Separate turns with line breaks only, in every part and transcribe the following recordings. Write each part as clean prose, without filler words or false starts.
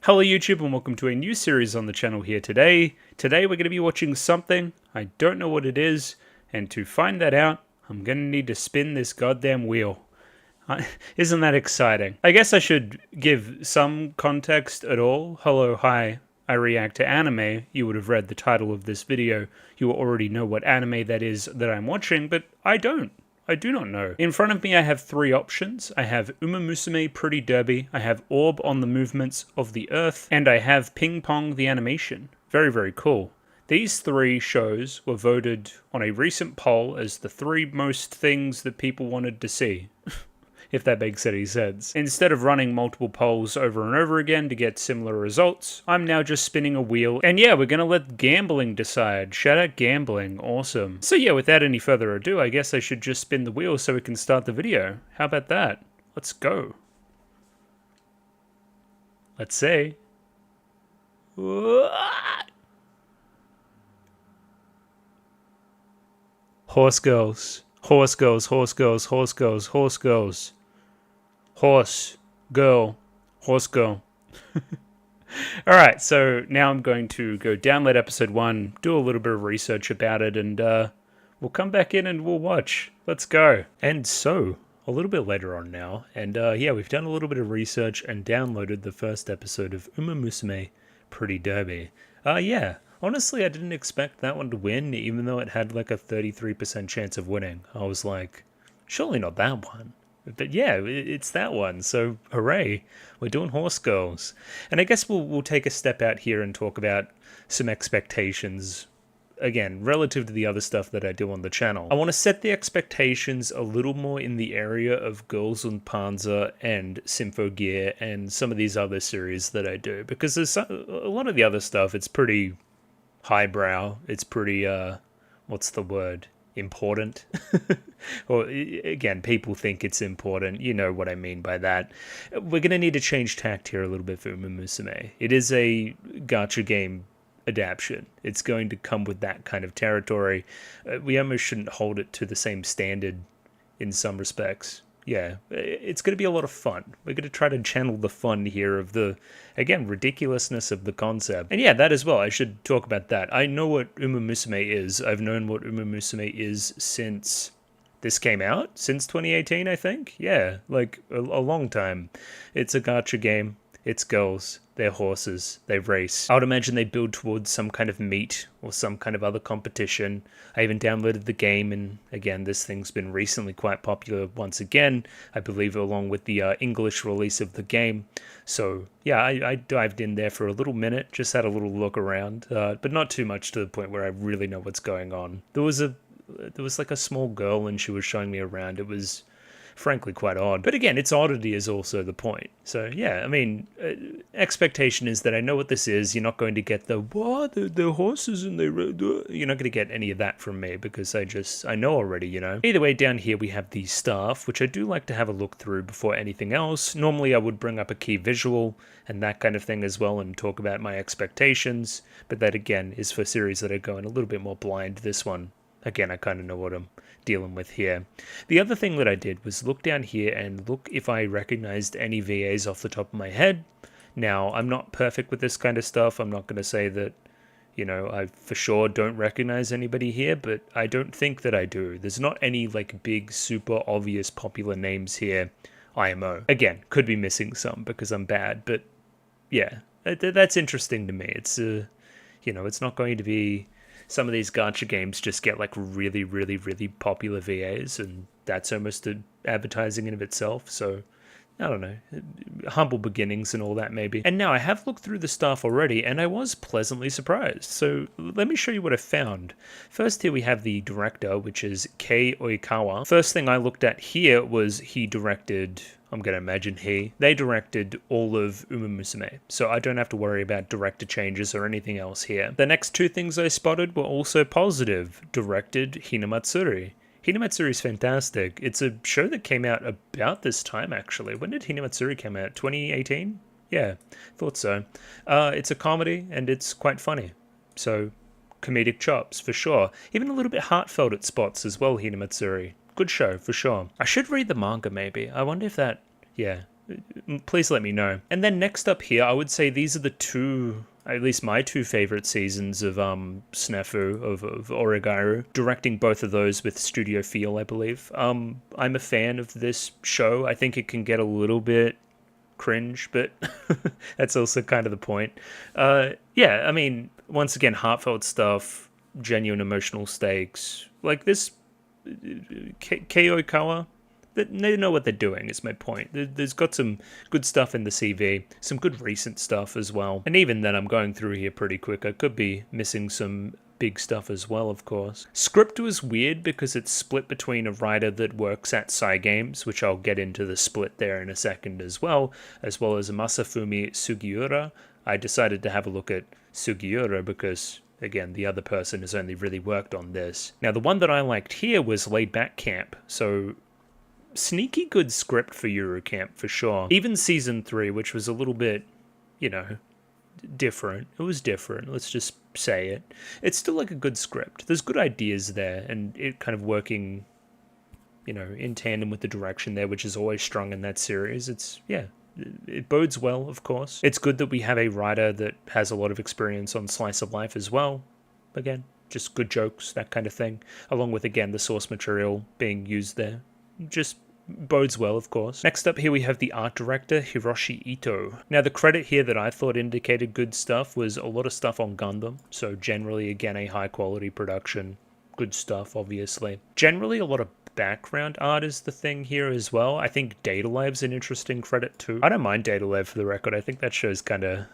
Hello YouTube and welcome to a new series on the channel here today. Today we're going to be watching something, I don't know what it is, and to find that out, I'm going to need to spin this goddamn wheel. Isn't that exciting? I guess I should give some context at all. Hello, hi, I react to anime. You would have read the title of this video. You already know what anime that is that I'm watching, but I don't. I do not know. In front of me I have three options. I have Musume Pretty Derby, I have Orb on the Movements of the Earth, and I have Ping Pong the Animation. Very, very cool. These three shows were voted on a recent poll as the three most things that people wanted to see. If that makes any sense. Instead of running multiple polls over and over again to get similar results, I'm now just spinning a wheel, and yeah, we're gonna let gambling decide. Shout out gambling, awesome. So yeah, without any further ado, I guess I should just spin the wheel so we can start the video. How about that? Let's go. Let's see. Horse girls. Horse girls, horse girls, horse girls, horse girls. Horse, girl, horse girl. Alright, so now I'm going to go download episode 1, do a little bit of research about it, and we'll come back in and we'll watch. Let's go. And so, a little bit later on now, and yeah, we've done a little bit of research and downloaded the first episode of Musume Pretty Derby. Yeah, honestly, I didn't expect that one to win, even though it had like a 33% chance of winning. I was like, surely not that one. But yeah, it's that one, so hooray, we're doing Horse Girls. And I guess we'll take a step out here and talk about some expectations, again, relative to the other stuff that I do on the channel. I want to set the expectations a little more in the area of Girls und Panzer and Symphogear and some of these other series that I do, because there's a lot of the other stuff, it's pretty highbrow, it's pretty, what's the word? Important. Or again, people think it's important. You know what I mean by that. We're going to need to change tact here a little bit for Musume. It is a gacha game adaptation. It's going to come with that kind of territory. We almost shouldn't hold it to the same standard in some respects. Yeah, it's going to be a lot of fun. We're going to try to channel the fun here of the, again, ridiculousness of the concept. And yeah, that as well, I should talk about that. I know what Musume is. I've known what Musume is since this came out, since 2018, I think. Yeah, like a long time. It's a gacha game. It's girls. They're horses. They race. I would imagine they build towards some kind of meet or some kind of other competition. I even downloaded the game, and again, this thing's been recently quite popular once again, I believe, along with the English release of the game. So yeah, I dived in there for a little minute, just had a little look around, but not too much to the point where I really know what's going on. There was like a small girl and she was showing me around. It was frankly quite odd. But again, its oddity is also the point. So yeah, I mean, expectation is that I know what this is. You're not going to get the, what, the horses and they, you're not going to get any of that from me because I know already, you know. Either way, down here we have the staff, which I do like to have a look through before anything else. Normally I would bring up a key visual and that kind of thing as well and talk about my expectations. But that again is for series that are going a little bit more blind. This one, again, I kind of know what I'm dealing with here. The other thing that I did was look down here and look if I recognized any VAs off the top of my head. Now, I'm not perfect with this kind of stuff. I'm not going to say that, you know, I for sure don't recognize anybody here, but I don't think that I do. There's not any like big, super obvious popular names here. IMO. Again, could be missing some because I'm bad, but yeah, that's interesting to me. It's, you know, it's not going to be some of these gacha games just get like really, really, really popular VAs, and that's almost advertising in of itself. So I don't know, humble beginnings and all that maybe. And now I have looked through the stuff already and I was pleasantly surprised. So let me show you what I found. First here we have the director, which is Kei Oikawa. First thing I looked at here was he directed, I'm going to imagine they directed all of Musume, so I don't have to worry about director changes or anything else here. The next two things I spotted were also positive. Directed Hinamatsuri. Hinamatsuri is fantastic. It's a show that came out about this time, actually. When did Hinamatsuri come out? 2018? Yeah, thought so. It's a comedy, and it's quite funny. So, comedic chops, for sure. Even a little bit heartfelt at spots as well, Hinamatsuri. Good show, for sure. I should read the manga, maybe. I wonder if that... Yeah, please let me know. And then next up here, I would say these are the two, at least my two favorite seasons of Snafu, of Origairu, directing both of those with Studio Feel, I believe. I'm a fan of this show. I think it can get a little bit cringe, but that's also kind of the point. Yeah, I mean, once again, heartfelt stuff, genuine emotional stakes. Like this Kawa, they know what they're doing, is my point. There's got some good stuff in the CV, some good recent stuff as well. And even then, I'm going through here pretty quick. I could be missing some big stuff as well, of course. Script was weird because it's split between a writer that works at Cygames, which I'll get into the split there in a second as well as Masafumi Sugiura. I decided to have a look at Sugiura because, again, the other person has only really worked on this. Now, the one that I liked here was Laid Back Camp, so sneaky good script for Eurocamp for sure. Even season 3, which was a little bit, you know, different. It was different, let's just say it. It's still like a good script. There's good ideas there, and it kind of working, you know, in tandem with the direction there, which is always strong in that series. It's, yeah, it bodes well, of course. It's good that we have a writer that has a lot of experience on Slice of Life as well. Again, just good jokes, that kind of thing. Along with, again, the source material being used there. Just bodes well, of course. Next up here we have the art director, Hiroshi Ito. Now the credit here that I thought indicated good stuff was a lot of stuff on Gundam, so generally, again, a high quality production. Good stuff, obviously. Generally, a lot of background art is the thing here as well. I think Data Live's an interesting credit too. I don't mind Data Live for the record. I think that show's kind of...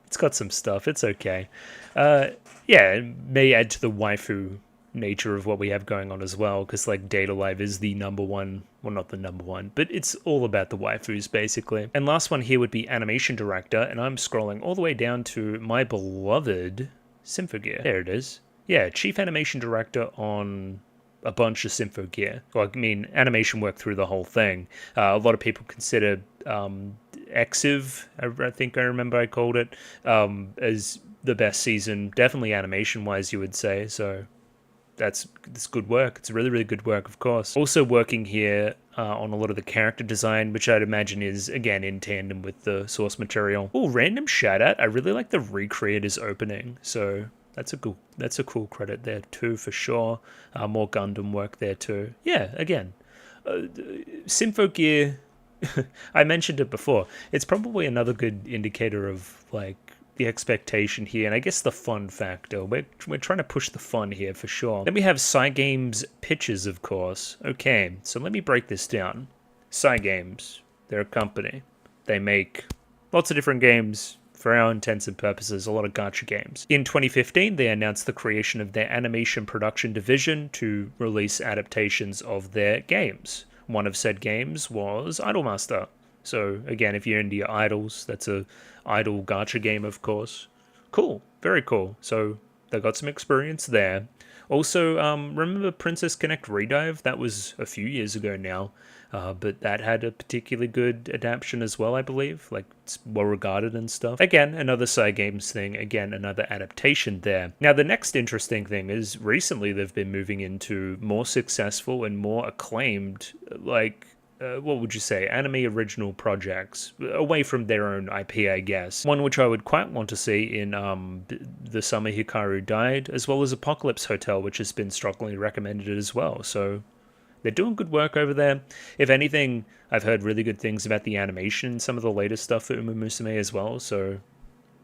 it's got some stuff. It's okay. Yeah, it may add to the waifu nature of what we have going on as well, because like Data Live is the number one, well, not the number one, but it's all about the waifus basically. And last one here would be animation director, and I'm scrolling all the way down to my beloved Symphogear. There it is. Yeah, chief animation director on a bunch of Symphogear. Well, I mean, animation work through the whole thing. A lot of people consider Exiv, I think I remember I called it, as the best season, definitely animation-wise, you would say, so that's good work. It's really, really good work, of course. Also working here on a lot of the character design, which I'd imagine is, again, in tandem with the source material. Oh, random shout-out. I really like the Recreators opening, so that's a cool credit there too, for sure. More Gundam work there too. Yeah, again, Symphogear, I mentioned it before. It's probably another good indicator of, like, the expectation here, and I guess the fun factor. We're trying to push the fun here for sure. Then we have Cygames pitches, of course. Okay, so let me break this down. Cygames, they're a company. They make lots of different games for our intents and purposes, a lot of gacha games. In 2015, they announced the creation of their animation production division to release adaptations of their games. One of said games was Idolmaster. So again, if you're into your idols, that's a idol gacha game, of course. Cool, very cool. So they got some experience there. Also, remember Princess Connect Redive? That was a few years ago now, but that had a particularly good adaptation as well, I believe. Like, it's well regarded and stuff. Again, another Cygames thing. Again, another adaptation there. Now, the next interesting thing is recently they've been moving into more successful and more acclaimed, like, what would you say, anime original projects, away from their own IP, I guess. One which I would quite want to see in The Summer Hikaru Died, as well as Apocalypse Hotel, which has been strongly recommended as well. So they're doing good work over there. If anything, I've heard really good things about the animation, some of the latest stuff for Musume as well. So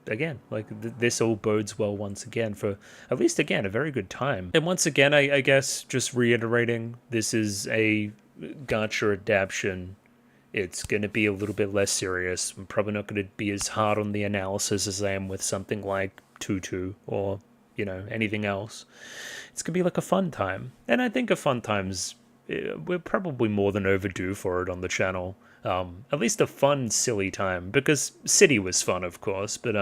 again, like this all bodes well once again for, at least again, a very good time. And once again, I guess, just reiterating, this is a gacha adaptation. It's going to be a little bit less serious. I'm probably not going to be as hard on the analysis as I am with something like Tutu or, you know, anything else. It's going to be like a fun time. And I think a fun time's, we're probably more than overdue for it on the channel. At least a fun, silly time. Because City was fun, of course, but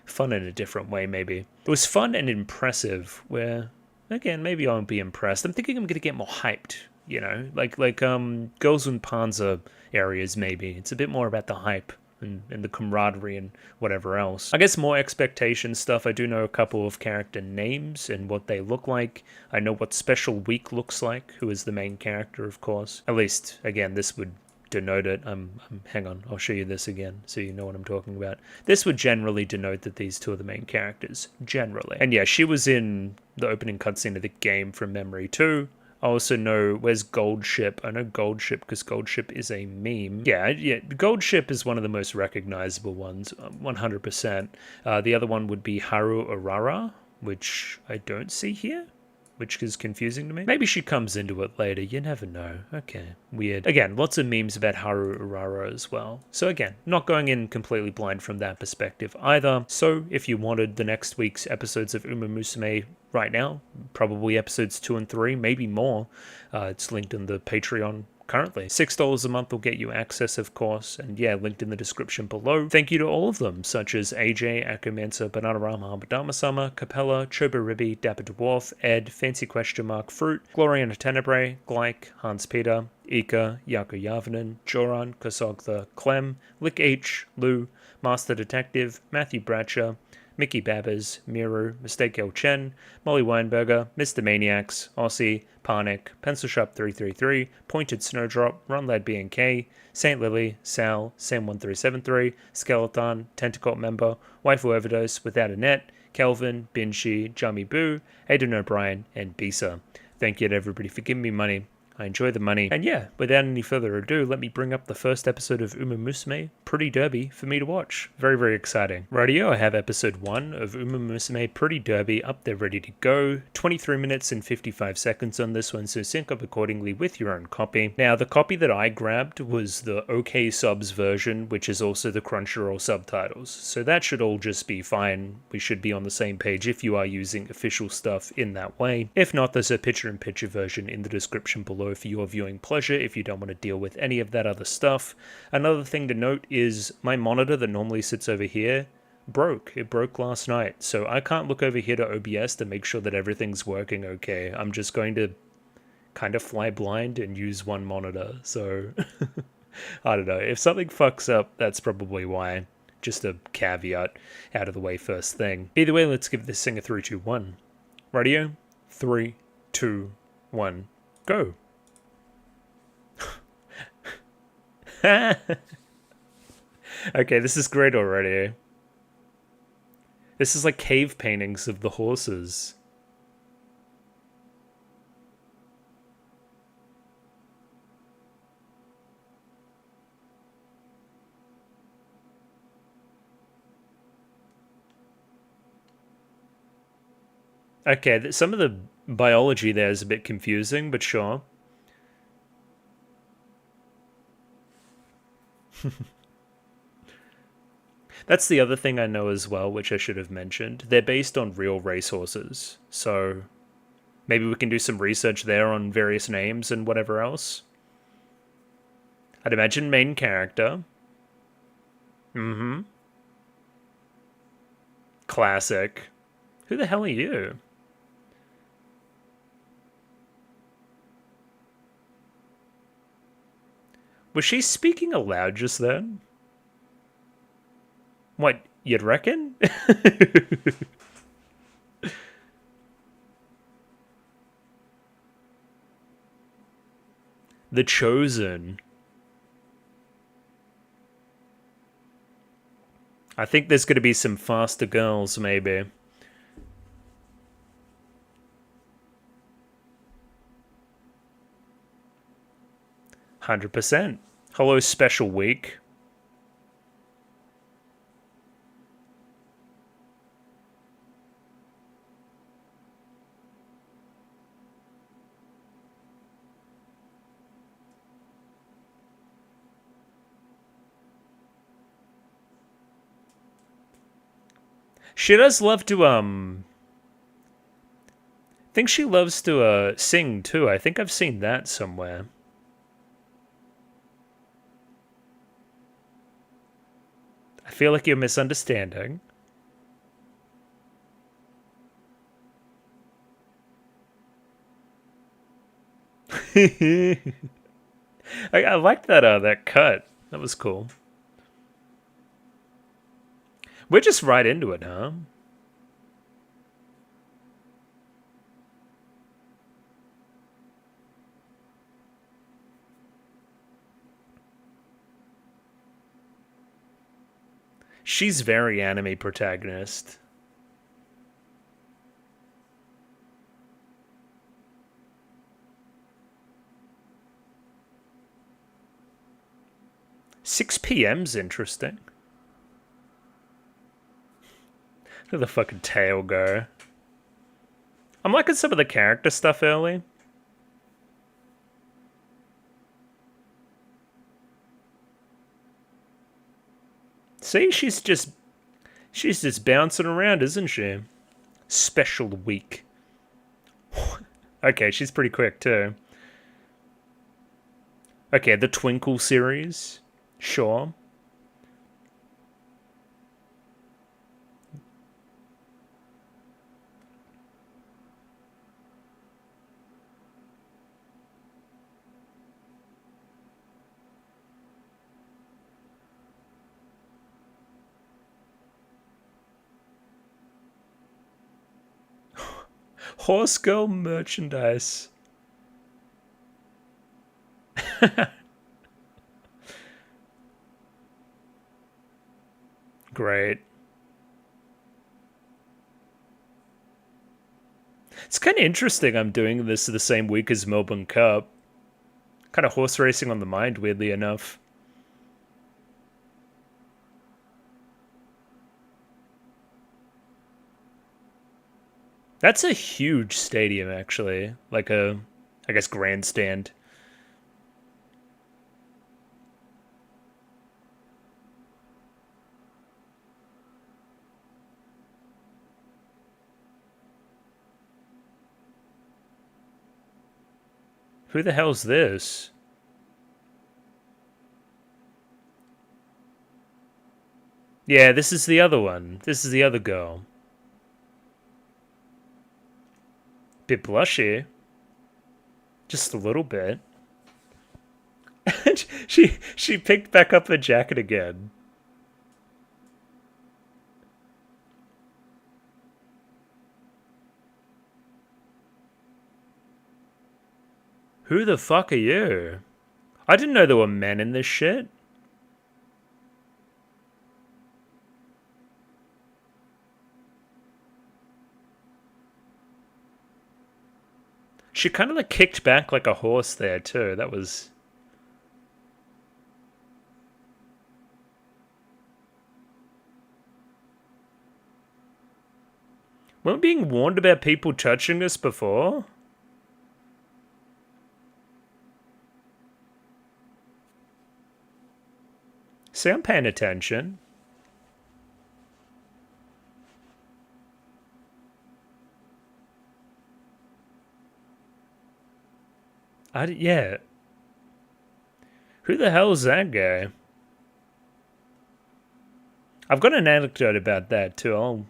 fun in a different way, maybe. It was fun and impressive, where, again, maybe I won't be impressed. I'm thinking I'm going to get more hyped. You know, like Girls und Panzer areas, maybe. It's a bit more about the hype and the camaraderie and whatever else. I guess more expectation stuff. I do know a couple of character names and what they look like. I know what Special Week looks like, who is the main character, of course. At least, again, this would denote it. Hang on, I'll show you this again so you know what I'm talking about. This would generally denote that these two are the main characters, generally. And yeah, she was in the opening cutscene of the game from memory too. I also know, where's Gold Ship? I know Gold Ship because Gold Ship is a meme. Yeah, Gold Ship is one of the most recognizable ones, 100%. The other one would be Haru Urara, which I don't see here, which is confusing to me. Maybe she comes into it later, you never know. Okay, weird. Again, lots of memes about Haru Urara as well. So again, not going in completely blind from that perspective either. So if you wanted the next week's episodes of Musume right now, probably episodes 2 and 3, maybe more, it's linked in the Patreon currently. $6 a month will get you access, of course, and yeah, linked in the description below. Thank you to all of them, such as AJ, Akumensa, Bananarama, Hamadama-sama, Capella, Choberibi, Dapper Dwarf, Ed, Fancy Question Mark, Fruit, Gloriana Tenebrae, Glyke, Hans Peter, Ika, Yako Yavanen, Joran, Kosogtha, Clem, Lick H, Lou, Master Detective, Matthew Bratcher, Mickey Babbers, Miru, Mistake L. Chen, Molly Weinberger, Mr. Maniacs, Aussie, Parnick, Pencil Sharp 333, Pointed Snowdrop, Run Lad B&K, Saint Lily, Sal, Sam1373, Skeleton, Tentacle Member, Waifu Overdose, Without a Net, Kelvin, Binshi, Jummy Boo, Aidan O'Brien, and Bisa. Thank you to everybody for giving me money. I enjoy the money. And yeah, without any further ado, let me bring up the first episode of Musume, Pretty Derby, for me to watch. Very, very exciting. Rightio, I have episode 1 of Musume, Pretty Derby up there ready to go. 23 minutes and 55 seconds on this one, so sync up accordingly with your own copy. Now, the copy that I grabbed was the OK Subs version, which is also the Crunchyroll subtitles. So that should all just be fine. We should be on the same page if you are using official stuff in that way. If not, there's a picture-in-picture version in the description below for your viewing pleasure if you don't want to deal with any of that other stuff. Another thing to note is my monitor that normally sits over here broke. It broke last night, so I can't look over here to OBS to make sure that everything's working okay. I'm just going to kind of fly blind and use one monitor, so I don't know. If something fucks up, that's probably why. Just a caveat out of the way first thing. Either way, let's give this thing a 3, 2, 1. Radio, 3, 2, 1, go. Okay, this is great already. This is like cave paintings of the horses. Okay, some of the biology there is a bit confusing, but sure. That's the other thing I know as well, which I should have mentioned. They're based on real racehorses, so maybe we can do some research there on various names and whatever else. I'd imagine main character. Mm-hmm. Classic. Who the hell are you? Was she speaking aloud just then? What, you'd reckon? The Chosen. I think there's going to be some faster girls, maybe. %. Hello, special week. She does love to, I think she loves to, sing, too. I think I've seen that somewhere. I feel like you're misunderstanding. I liked that, that cut. That was cool. We're just right into it, huh? She's very anime protagonist. Six PM's interesting. Look at the fucking tail go. I'm liking some of the character stuff early. See, she's just bouncing around, isn't she? Special week. Okay, she's pretty quick too. Okay, the Twinkle series. Sure. Horse girl merchandise. Great. It's kind of interesting I'm doing this the same week as Melbourne Cup. Kind of horse racing on the mind, weirdly enough. That's a huge stadium, actually. Like a, I guess, grandstand. Who the hell's this? Yeah, this is the other one. This is the other girl. Bit blushy. Just a little bit. she picked back up her jacket again. Who the fuck are you? I didn't know there were men in this shit. She kind of like kicked back like a horse there too. That was... Weren't we being warned about people touching us before? See, I'm paying attention. Yeah. Who the hell is that guy? I've got an anecdote about that too.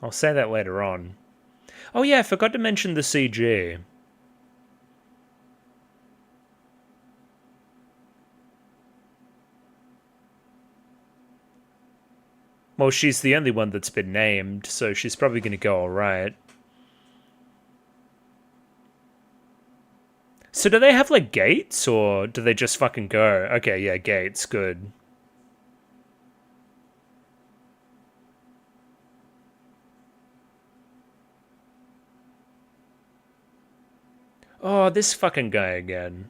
I'll say that later on. Oh yeah, I forgot to mention the CG. Well, she's the only one that's been named, so she's probably going to go alright. So do they have, like, gates, or do they just fucking go? Okay, yeah, gates, good. Oh, this fucking guy again.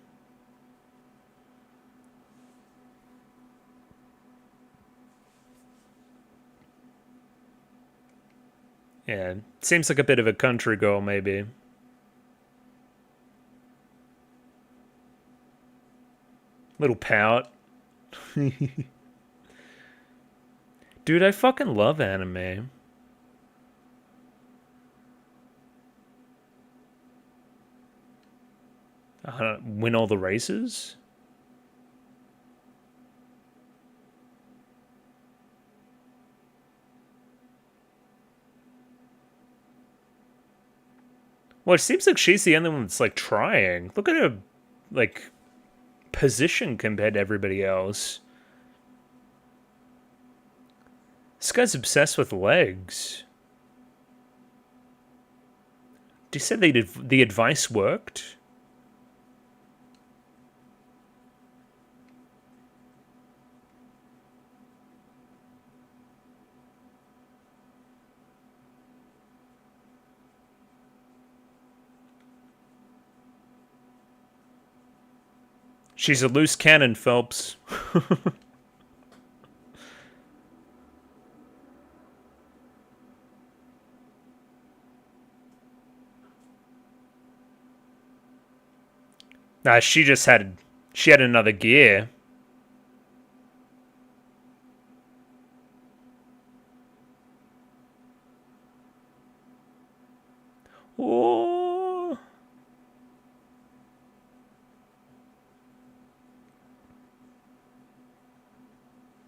Yeah, seems like a bit of a country girl, maybe. Little pout. Dude, I fucking love anime. Win all the races? Well, it seems like she's the only one that's, like, trying. Look at her, like, position compared to everybody else. This guy's obsessed with legs. Do you say the advice worked? She's a loose cannon, Phelps. Nah, she had another gear. Oh.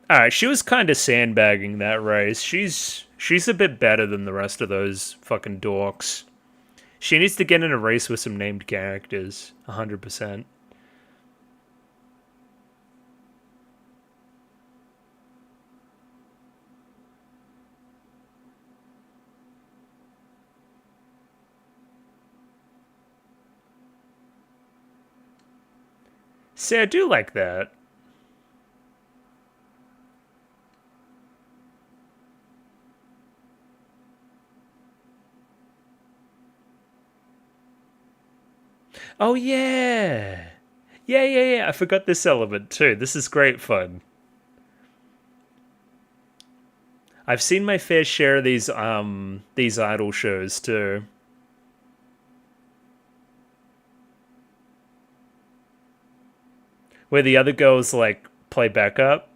Alright, she was kind of sandbagging that race. She's a bit better than the rest of those fucking dorks. She needs to get in a race with some named characters. 100%. See, I do like that. Oh, yeah. Yeah. I forgot this element, too. This is great fun. I've seen my fair share of these idol shows, too. Where the other girls, like, play backup.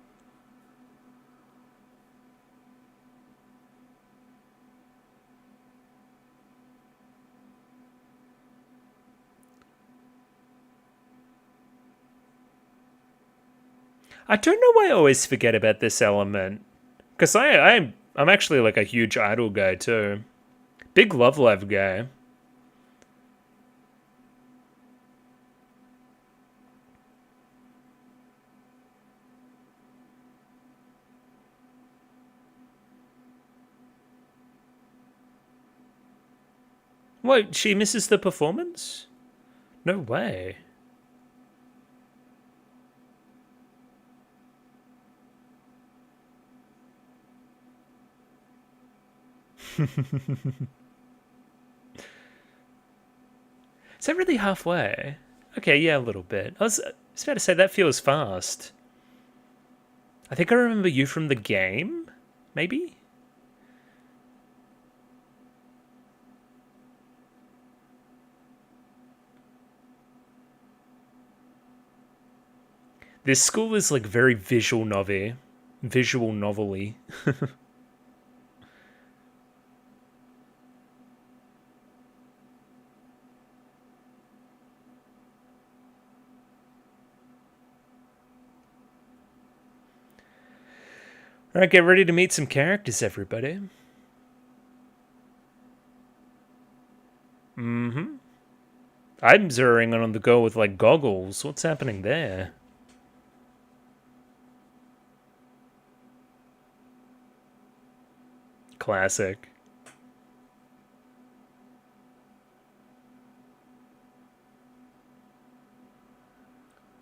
I don't know why I always forget about this element. Because I'm actually, like, a huge idol guy, too. Big Love Live guy. What, she misses the performance? No way. Is that really halfway? Okay, yeah, a little bit. I was about to say, that feels fast. I think I remember you from the game? Maybe? This school is like very visual novel-y. Visual novel-y. Alright, get ready to meet some characters, everybody. Mm-hmm. I'm zeroing in on the girl with, like, goggles. What's happening there? Classic.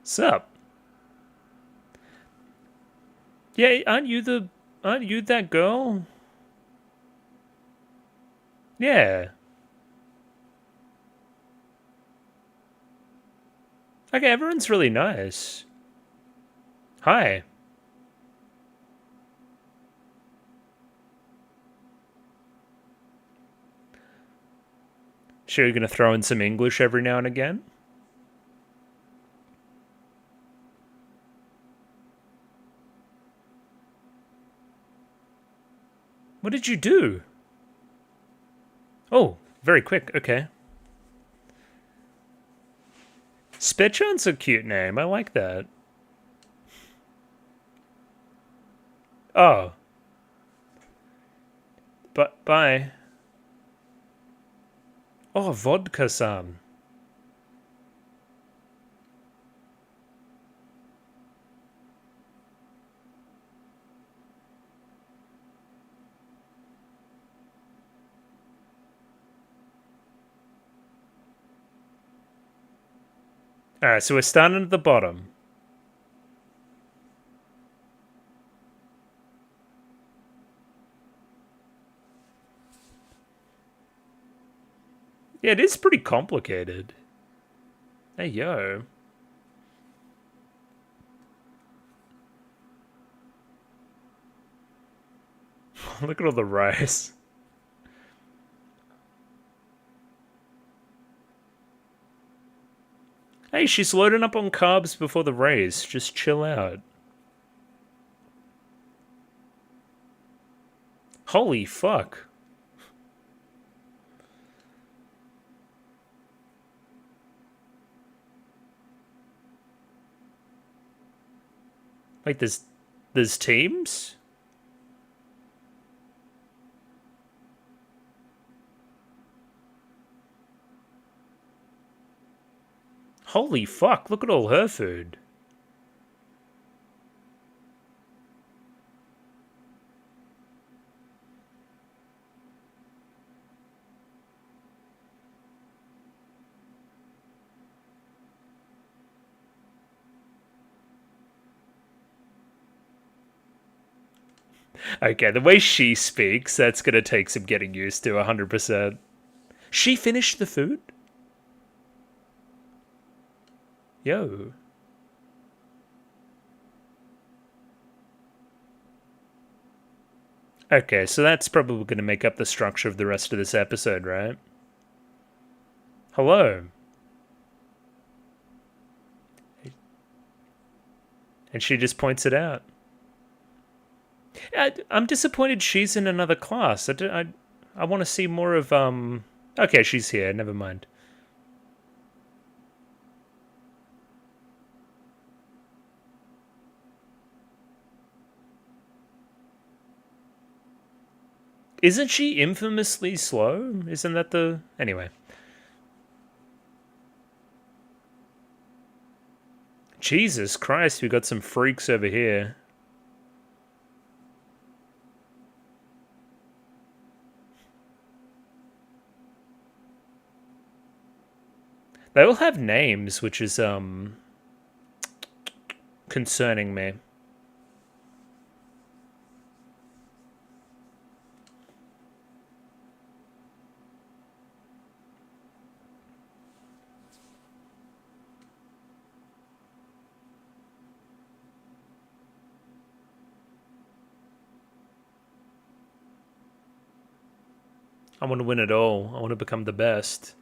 Sup? Yeah, aren't you that girl? Yeah. Okay, everyone's really nice. Hi. Sure, you're gonna throw in some English every now and again? What did you do? Oh, very quick, okay. Spitchon's a cute name, I like that. Oh. But bye. Oh, Vodka-san. Alright, so we're starting at the bottom. Yeah, it is pretty complicated. Hey, yo. Look at all the rice. Hey, she's loading up on carbs before the race. Just chill out. Holy fuck. Wait, there's teams? Holy fuck, look at all her food. Okay, the way she speaks, that's gonna take some getting used to, 100%. She finished the food? Yo. Okay, so that's probably gonna make up the structure of the rest of this episode, right? Hello. And she just points it out. I'm disappointed she's in another class. I want to see more of, Okay, she's here. Never mind. Isn't she infamously slow? Isn't that the... Anyway. Jesus Christ, we got some freaks over here. They all have names, which is, concerning me. I want to win it all. I want to become the best.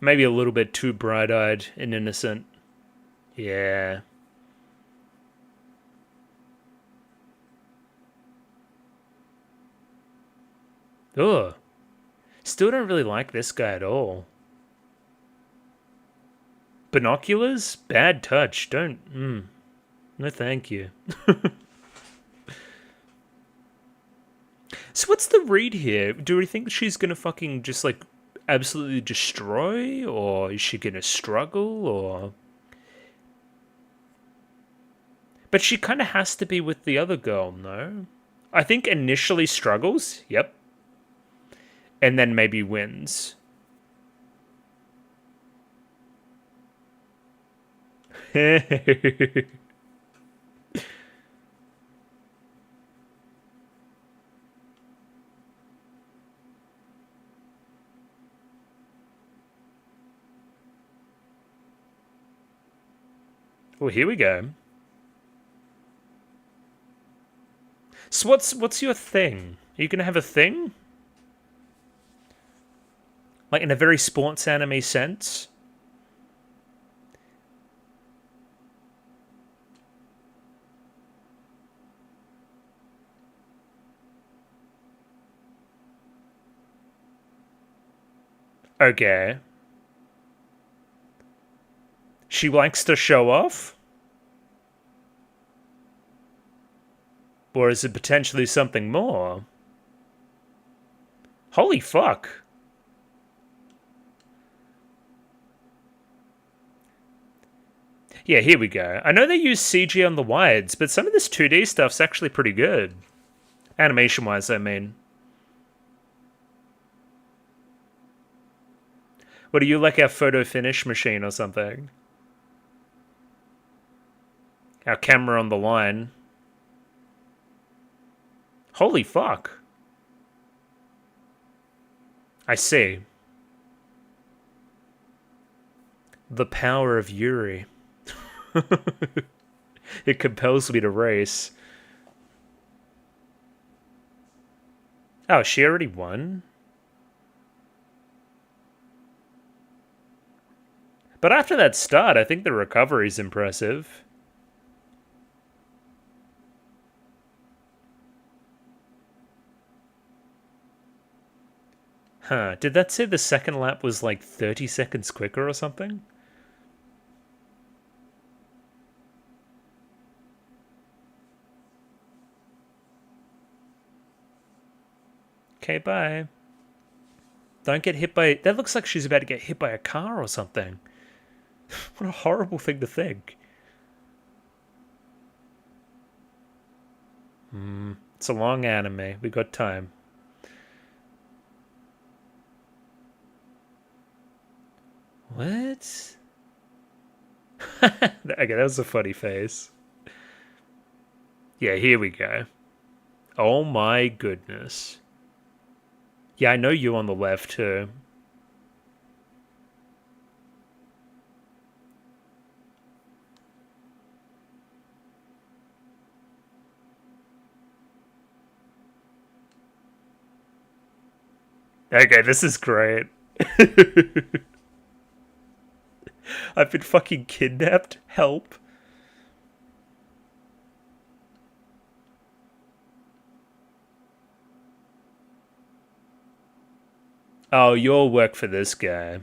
Maybe a little bit too bright-eyed and innocent. Yeah. Ugh. Still don't really like this guy at all. Binoculars? Bad touch. Don't... No thank you. So what's the read here? Do we think she's gonna fucking just, like, absolutely destroy? Or is she gonna struggle? Or... But she kind of has to be with the other girl, no? I think initially struggles. Yep. And then maybe wins. Well, here we go. So what's your thing? Are you gonna have a thing? Like in a very sports anime sense? Okay. She likes to show off? Or is it potentially something more? Holy fuck. Yeah, here we go. I know they use CG on the wides, but some of this 2D stuff's actually pretty good. Animation-wise, I mean. What, are you like our photo finish machine or something? Our camera on the line. Holy fuck. I see. The power of Yuri. It compels me to race. Oh, she already won? But after that start, I think the recovery's impressive. Huh, did that say the second lap was like 30 seconds quicker or something? Okay, bye. Don't get hit by... That looks like she's about to get hit by a car or something. What a horrible thing to think. It's a long anime. We got time. What? Okay, that was a funny face. Yeah, here we go. Oh my goodness. Yeah, I know you on the left too. Okay, this is great. I've been fucking kidnapped. Help. Oh, you'll work for this guy.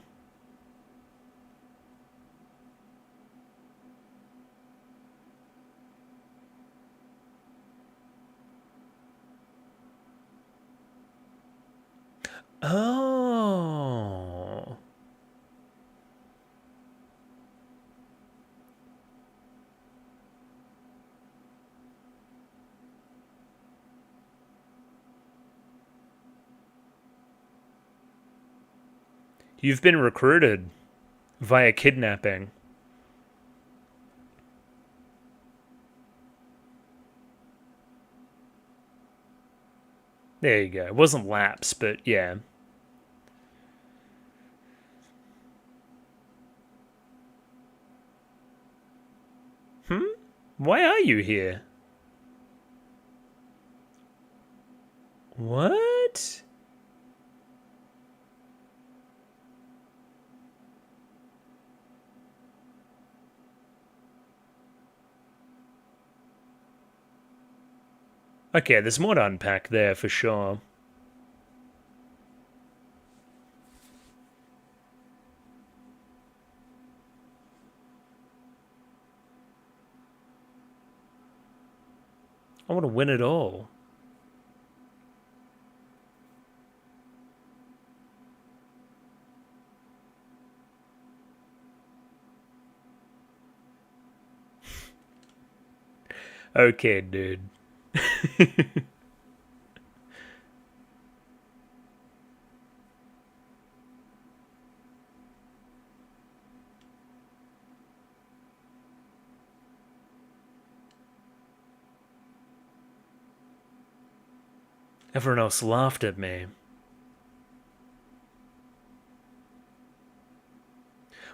Oh. You've been recruited via kidnapping. There you go. It wasn't laps, but yeah. Why are you here? What? Okay, there's more to unpack there for sure. I want to win it all. Okay, dude. Everyone else laughed at me.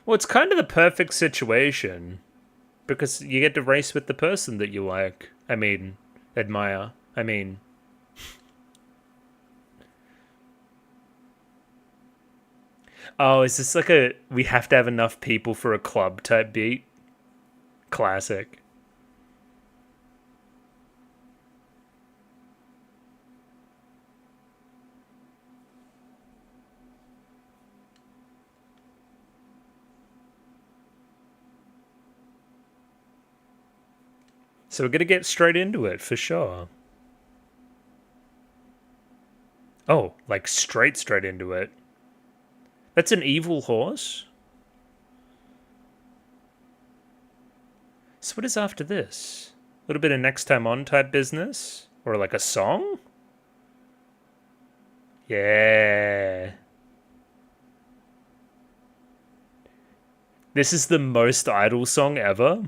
Well, it's kind of the perfect situation. Because you get to race with the person that you like. I mean, admire. I mean... Oh, is this like a... We have to have enough people for a club type beat? Classic. So we're gonna get straight into it, for sure. Oh, like straight into it. That's an evil horse? So what is after this? A little bit of next time on type business? Or like a song? Yeah. This is the most idle song ever.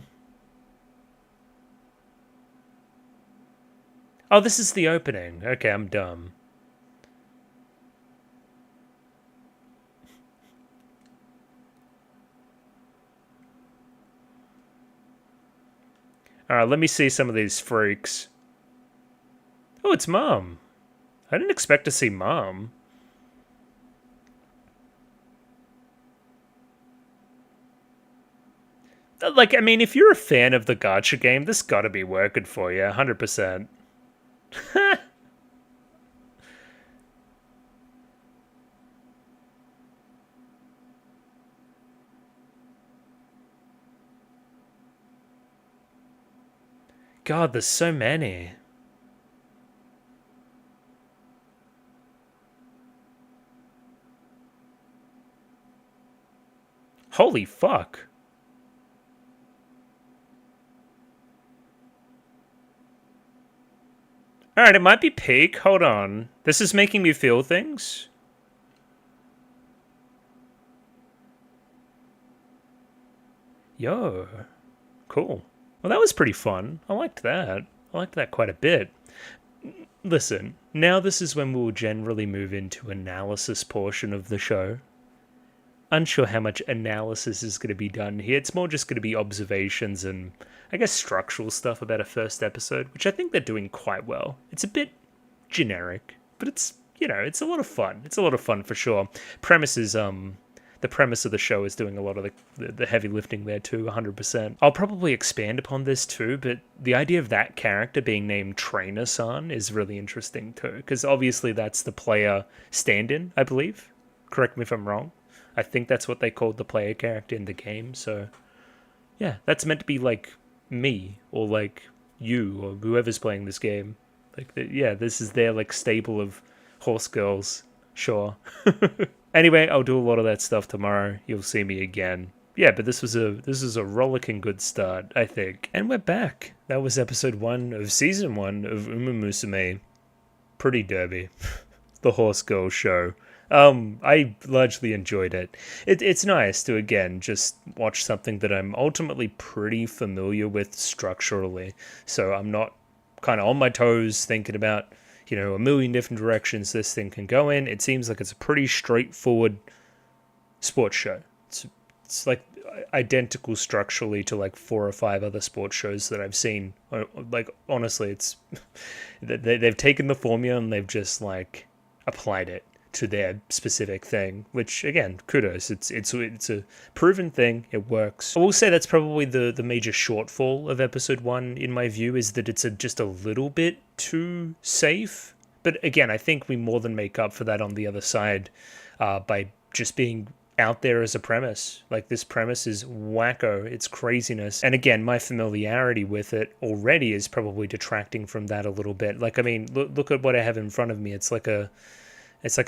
Oh, this is the opening. Okay, I'm dumb. Alright, let me see some of these freaks. Oh, it's Mom. I didn't expect to see Mom. Like, I mean, if you're a fan of the gacha game, this gotta be working for you, 100%. God, there's so many. Holy fuck. Alright, it might be peak. Hold on. This is making me feel things. Yo. Cool. Well, that was pretty fun. I liked that. I liked that quite a bit. Listen, now this is when we'll generally move into analysis portion of the show. Unsure how much analysis is going to be done here. It's more just going to be observations and, I guess, structural stuff about a first episode, which I think they're doing quite well. It's a bit generic, but it's, you know, it's a lot of fun. It's a lot of fun for sure. The premise of the show is doing a lot of the heavy lifting there too, 100%. I'll probably expand upon this too, but the idea of that character being named Trainer-san is really interesting too, because obviously that's the player stand-in, I believe. Correct me if I'm wrong. I think that's what they called the player character in the game, so yeah, that's meant to be like me, or like you, or whoever's playing this game. Like, yeah, this is their like stable of horse girls, sure. Anyway, I'll do a lot of that stuff tomorrow. You'll see me again. Yeah, but this was a rollicking good start, I think. And we're back. That was episode 1 of season 1 of Musume. Pretty derby. The Horse Girl show. I largely enjoyed it. It's nice to, again, just watch something that I'm ultimately pretty familiar with structurally. So I'm not kind of on my toes thinking about, you know, a million different directions this thing can go in. It seems like it's a pretty straightforward sports show. It's like identical structurally to like 4 or 5 other sports shows that I've seen. Like, honestly, it's they've taken the formula and they've just like applied it to their specific thing, which again, kudos. It's a proven thing. It works. I will say that's probably the major shortfall of episode 1 in my view, is that it's just a little bit too safe. But again, I think we more than make up for that on the other side by just being out there as a premise. Like, this premise is wacko. It's craziness. And again, my familiarity with it already is probably detracting from that a little bit. Like, I mean, look at what I have in front of me. It's like a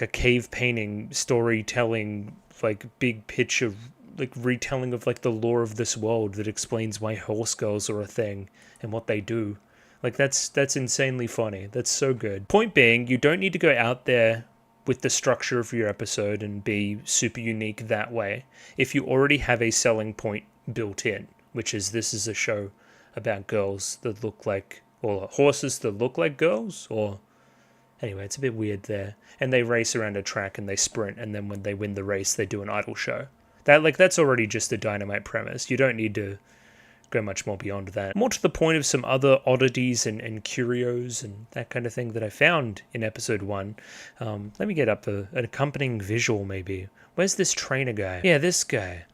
cave painting, storytelling, like big picture, like retelling of like the lore of this world that explains why horse girls are a thing and what they do. Like, that's insanely funny. That's so good. Point being, you don't need to go out there with the structure of your episode and be super unique that way if you already have a selling point built in, which is this is a show about girls that look like, or horses that look like girls, or anyway, it's a bit weird there. And they race around a track and they sprint, and then when they win the race, they do an idol show. That's already just a dynamite premise. You don't need to go much more beyond that. More to the point of some other oddities and curios and that kind of thing that I found in episode 1. Let me get up an accompanying visual maybe. Where's this trainer guy? Yeah, this guy.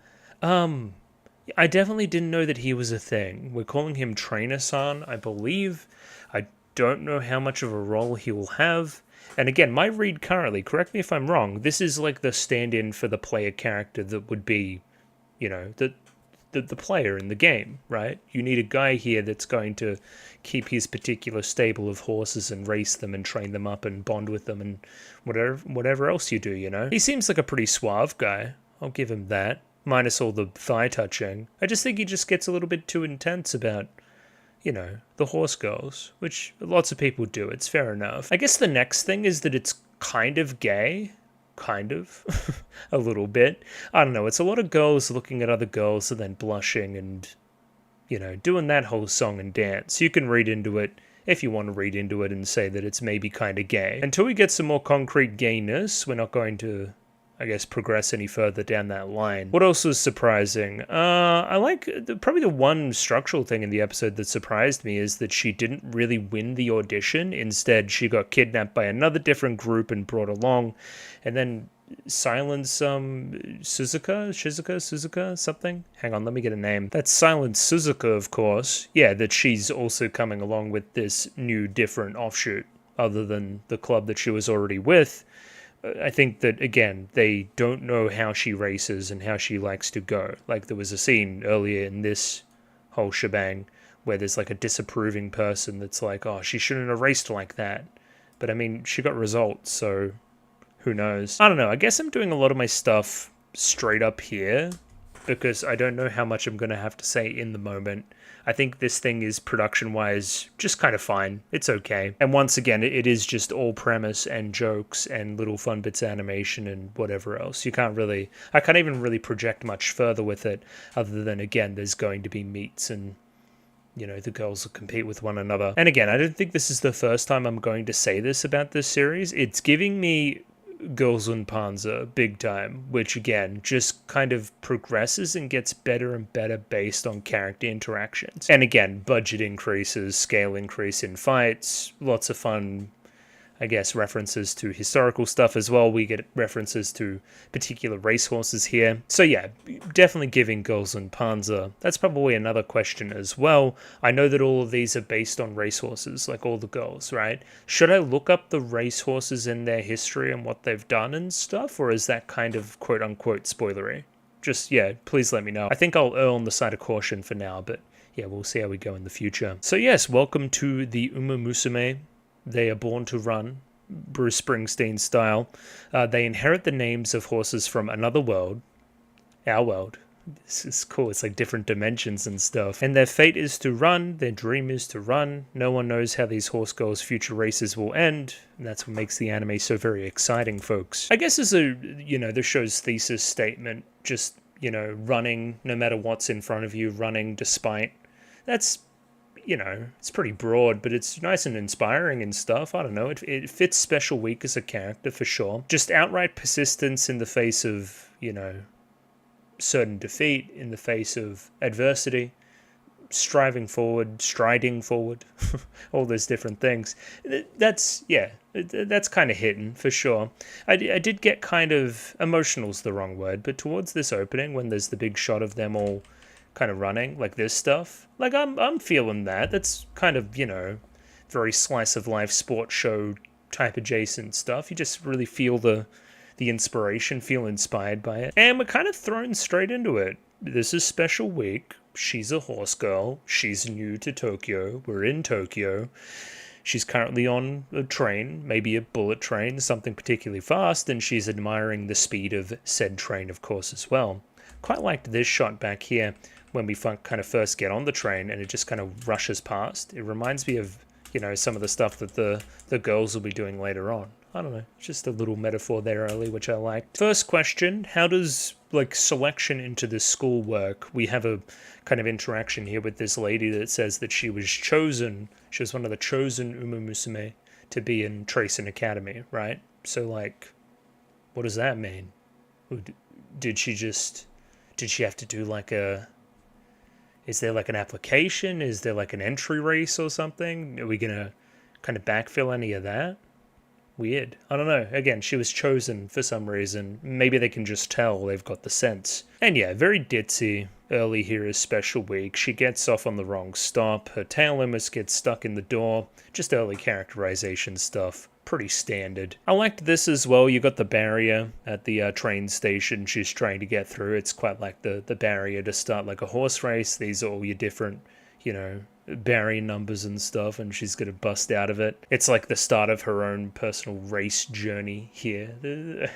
I definitely didn't know that he was a thing. We're calling him Trainer-san, I believe. I don't know how much of a role he will have. And again, my read currently, correct me if I'm wrong, this is like the stand-in for the player character that would be, you know, the player in the game, right? You need a guy here that's going to keep his particular stable of horses and race them and train them up and bond with them and whatever else you do, you know? He seems like a pretty suave guy. I'll give him that. Minus all the thigh touching. I just think he just gets a little bit too intense about, you know, the horse girls, which lots of people do. It's fair enough. I guess the next thing is that it's kind of gay. Kind of. A little bit. I don't know. It's a lot of girls looking at other girls and then blushing and, you know, doing that whole song and dance. You can read into it if you want to read into it and say that it's maybe kind of gay. Until we get some more concrete gayness, we're not going to I guess, progress any further down that line. What else was surprising? I like, probably the one structural thing in the episode that surprised me is that she didn't really win the audition. Instead, she got kidnapped by another different group and brought along, and then silence Suzuka, something? Hang on, let me get a name. That's Silence Suzuka, of course. Yeah, that she's also coming along with this new, different offshoot, other than the club that she was already with. I think that, again, they don't know how she races and how she likes to go. Like, there was a scene earlier in this whole shebang where there's, like, a disapproving person that's like, oh, she shouldn't have raced like that. But, I mean, she got results, so who knows? I don't know. I guess I'm doing a lot of my stuff straight up here because I don't know how much I'm going to have to say in the moment. I think this thing is production-wise just kind of fine. It's okay. And once again, it is just all premise and jokes and little fun bits of animation and whatever else. I can't even really project much further with it other than, again, there's going to be meets and, you know, the girls will compete with one another. And again, I don't think this is the first time I'm going to say this about this series. It's giving me Girls und Panzer big time, which again just kind of progresses and gets better and better based on character interactions. And again, budget increases, scale increase in fights, lots of fun, I guess, references to historical stuff as well. We get references to particular racehorses here. So yeah, definitely giving Girls und Panzer. That's probably another question as well. I know that all of these are based on racehorses, like all the girls, right? Should I look up the racehorses and their history and what they've done and stuff? Or is that kind of quote-unquote spoilery? Just, yeah, please let me know. I think I'll err on the side of caution for now, but yeah, we'll see how we go in the future. So yes, welcome to the Uma Musume. They are born to run, Bruce Springsteen style. They inherit the names of horses from another world, our world. This is cool. It's like different dimensions and stuff. And their fate is to run. Their dream is to run. No one knows how these horse girls' future races will end. And that's what makes the anime so very exciting, folks. I guess as a, you know, the show's thesis statement, just, you know, running no matter what's in front of you, running despite. That's, you know, it's pretty broad, but it's nice and inspiring and stuff. I don't know. It fits Special Week as a character for sure. Just outright persistence in the face of, you know, certain defeat, in the face of adversity, striving forward, striding forward, all those different things. That's kind of hidden for sure. I did get kind of, emotional's the wrong word, but towards this opening when there's the big shot of them all kind of running, like this stuff, like I'm feeling that. That's kind of, you know, very slice of life sports show type adjacent stuff. You just really feel the inspiration, feel inspired by it. And we're kind of thrown straight into it. This is Special Week. She's a horse girl. She's new to Tokyo. We're in Tokyo. She's currently on a train, maybe a bullet train, something particularly fast, and she's admiring the speed of said train, of course, as well. Quite liked this shot back here when we kind of first get on the train and it just kind of rushes past. It reminds me of, you know, some of the stuff that the girls will be doing later on. I don't know, just a little metaphor there early, which I liked. First question, how does, like, selection into this school work? We have a kind of interaction here with this lady that says that she was chosen, she was one of the chosen Uma Musume to be in Tracing Academy, right? So, like, what does that mean? Did she have to do, like, is there, like, an application? Is there, like, an entry race or something? Are we gonna kind of backfill any of that? Weird. I don't know. Again, she was chosen for some reason. Maybe they can just tell they've got the sense. And yeah, very ditzy. Early here is Special Week. She gets off on the wrong stop. Her tail almost gets stuck in the door. Just early characterization stuff. Pretty standard. I liked this as well. You got the barrier at the train station she's trying to get through. It's quite like the barrier to start like a horse race. These are all your different, you know, barrier numbers and stuff, and she's gonna bust out of it. It's like the start of her own personal race journey here.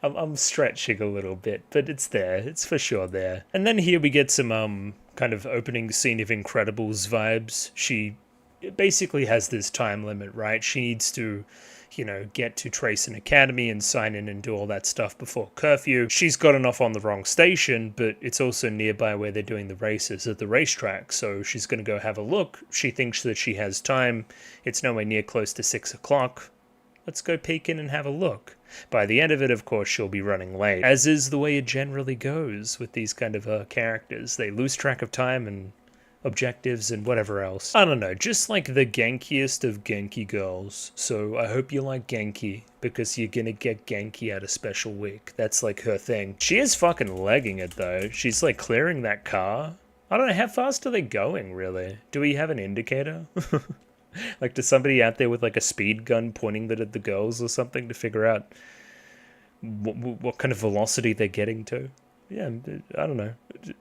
I'm stretching a little bit, but it's there. It's for sure there. And then here we get some kind of opening scene of Incredibles vibes. She basically has this time limit, right? She needs to, you know, get to Tracing Academy and sign in and do all that stuff before curfew. She's gotten off on the wrong station, but it's also nearby where they're doing the races at the racetrack, so she's going to go have a look. She thinks that she has time. It's nowhere near close to 6 o'clock. let's go peek in and have a look. By the end of it, of course, she'll be running late, as is the way it generally goes with these kind of characters. They lose track of time and objectives and whatever else. I don't know, just like the Genkiest of Genki girls. So I hope you like Genki, because you're gonna get Genki at a special week. That's like her thing. She is fucking legging it though. She's like clearing that car. I don't know, how fast are they going really? Do we have an indicator? Like, does somebody out there with like a speed gun pointing that at the girls or something to figure out what kind of velocity they're getting to? Yeah, I don't know.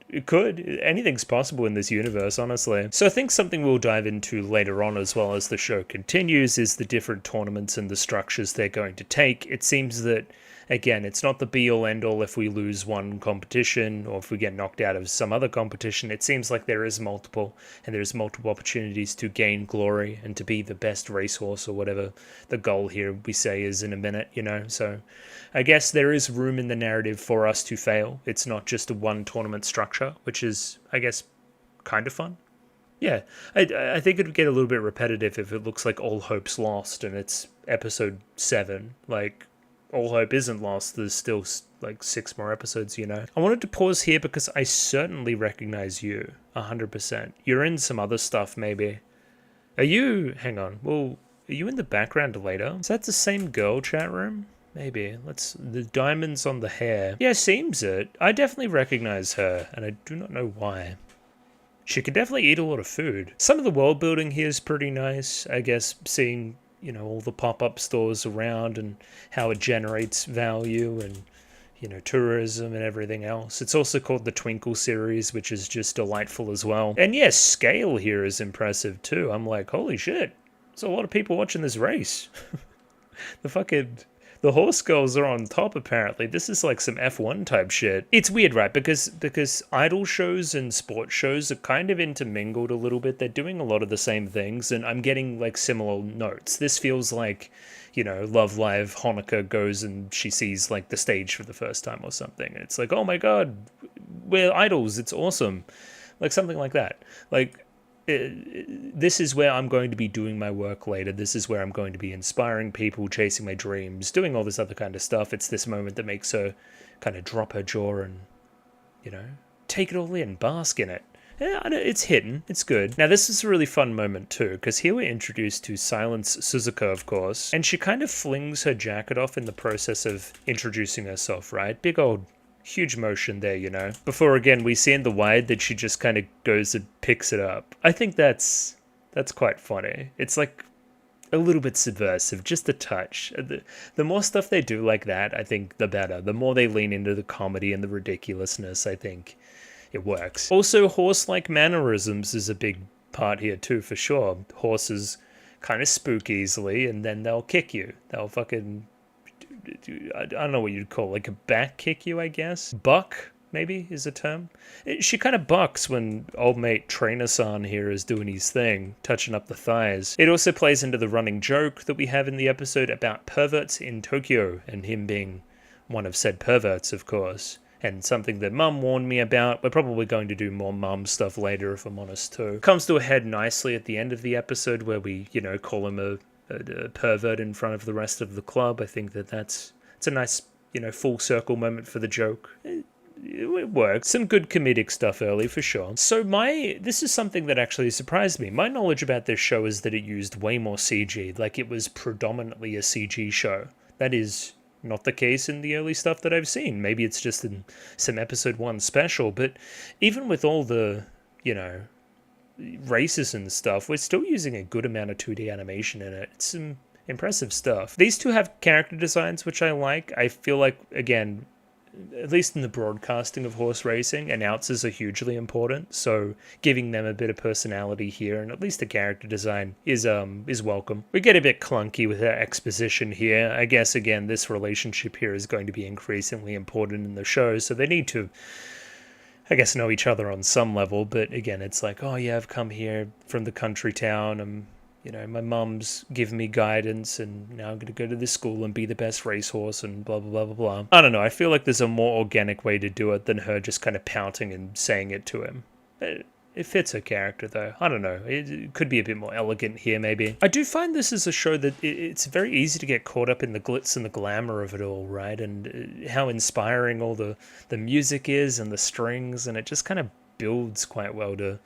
It could. Anything's possible in this universe, honestly. So I think something we'll dive into later on as well as the show continues is the different tournaments and the structures they're going to take. It seems that, again, it's not the be-all end-all if we lose one competition or if we get knocked out of some other competition. It seems like there is multiple, and there's multiple opportunities to gain glory and to be the best racehorse or whatever the goal here we say is in a minute, you know? So I guess there is room in the narrative for us to fail. It's not just a one tournament structure, which is, I guess, kind of fun. Yeah, I think it would get a little bit repetitive if it looks like all hope's lost and it's episode 7. Like, all hope isn't lost. There's still like 6 more episodes, you know. I wanted to pause here because I certainly recognize you 100%. You're in some other stuff, maybe. Are you? Hang on. Well, are you in the background later? Is that the same girl chat room? Maybe. The diamonds on the hair. Yeah, seems it. I definitely recognize her, and I do not know why. She could definitely eat a lot of food. Some of the world building here is pretty nice. I guess seeing, you know, all the pop-up stores around and how it generates value and, you know, tourism and everything else. It's also called the Twinkle series, which is just delightful as well. And yes, scale here is impressive too. I'm like, holy shit, there's a lot of people watching this race. The horse girls are on top, apparently. This is like some F1 type shit. It's weird, right? Because idol shows and sports shows are kind of intermingled a little bit. They're doing a lot of the same things, and I'm getting like similar notes. This feels like, you know, Love Live, Honoka goes and she sees like the stage for the first time or something. And it's like, oh my god, we're idols. It's awesome. Like something like that. Like, this is where I'm going to be doing my work later. This is where I'm going to be inspiring people, chasing my dreams, doing all this other kind of stuff. It's this moment that makes her kind of drop her jaw and, you know, take it all in, bask in it. Yeah, it's hidden. It's good. Now, this is a really fun moment, too, because here we're introduced to Silence Suzuka, of course, and she kind of flings her jacket off in the process of introducing herself, right? Big old huge motion there, you know. Before, again, we see in the wide that she just kind of goes and picks it up. I think that's quite funny. It's like a little bit subversive, just a touch. The more stuff they do like that, I think the better. The more they lean into the comedy and the ridiculousness, I think it works. Also, horse-like mannerisms is a big part here too, for sure. Horses kind of spook easily, and then they'll kick you. They'll fucking, I don't know what you'd call, like a back kick you, I guess. Buck, maybe, is a term. She kind of bucks when old mate Trainer-san here is doing his thing, touching up the thighs. It also plays into the running joke that we have in the episode about perverts in Tokyo, and him being one of said perverts, of course. And something that Mum warned me about. We're probably going to do more Mum stuff later, if I'm honest, too. Comes to a head nicely at the end of the episode where we, you know, call him a pervert in front of the rest of the club. I think it's a nice, you know, full circle moment for the joke. It works. Some good comedic stuff early, for sure. So this is something that actually surprised me. My knowledge about this show is that it used way more CG. Like, it was predominantly a CG show. That is not the case in the early stuff that I've seen. Maybe it's just in some episode 1 special, but even with all the, you know, races and stuff, we're still using a good amount of 2D animation in it. It's some impressive stuff. These two have character designs, which I like. I feel like, again, at least in the broadcasting of horse racing, announcers are hugely important, so giving them a bit of personality here and at least a character design is welcome. We get a bit clunky with our exposition here. I guess, again, this relationship here is going to be increasingly important in the show, so they need to, I guess, know each other on some level, but again, it's like, oh yeah, I've come here from the country town, you know, my mum's given me guidance, and now I'm going to go to this school and be the best racehorse and blah, blah, blah, blah, blah. I don't know. I feel like there's a more organic way to do it than her just kind of pouting and saying it to him. It fits her character, though. I don't know. It could be a bit more elegant here, maybe. I do find this is a show that it's very easy to get caught up in the glitz and the glamour of it all, right? And how inspiring all the music is and the strings, and it just kind of builds quite well to,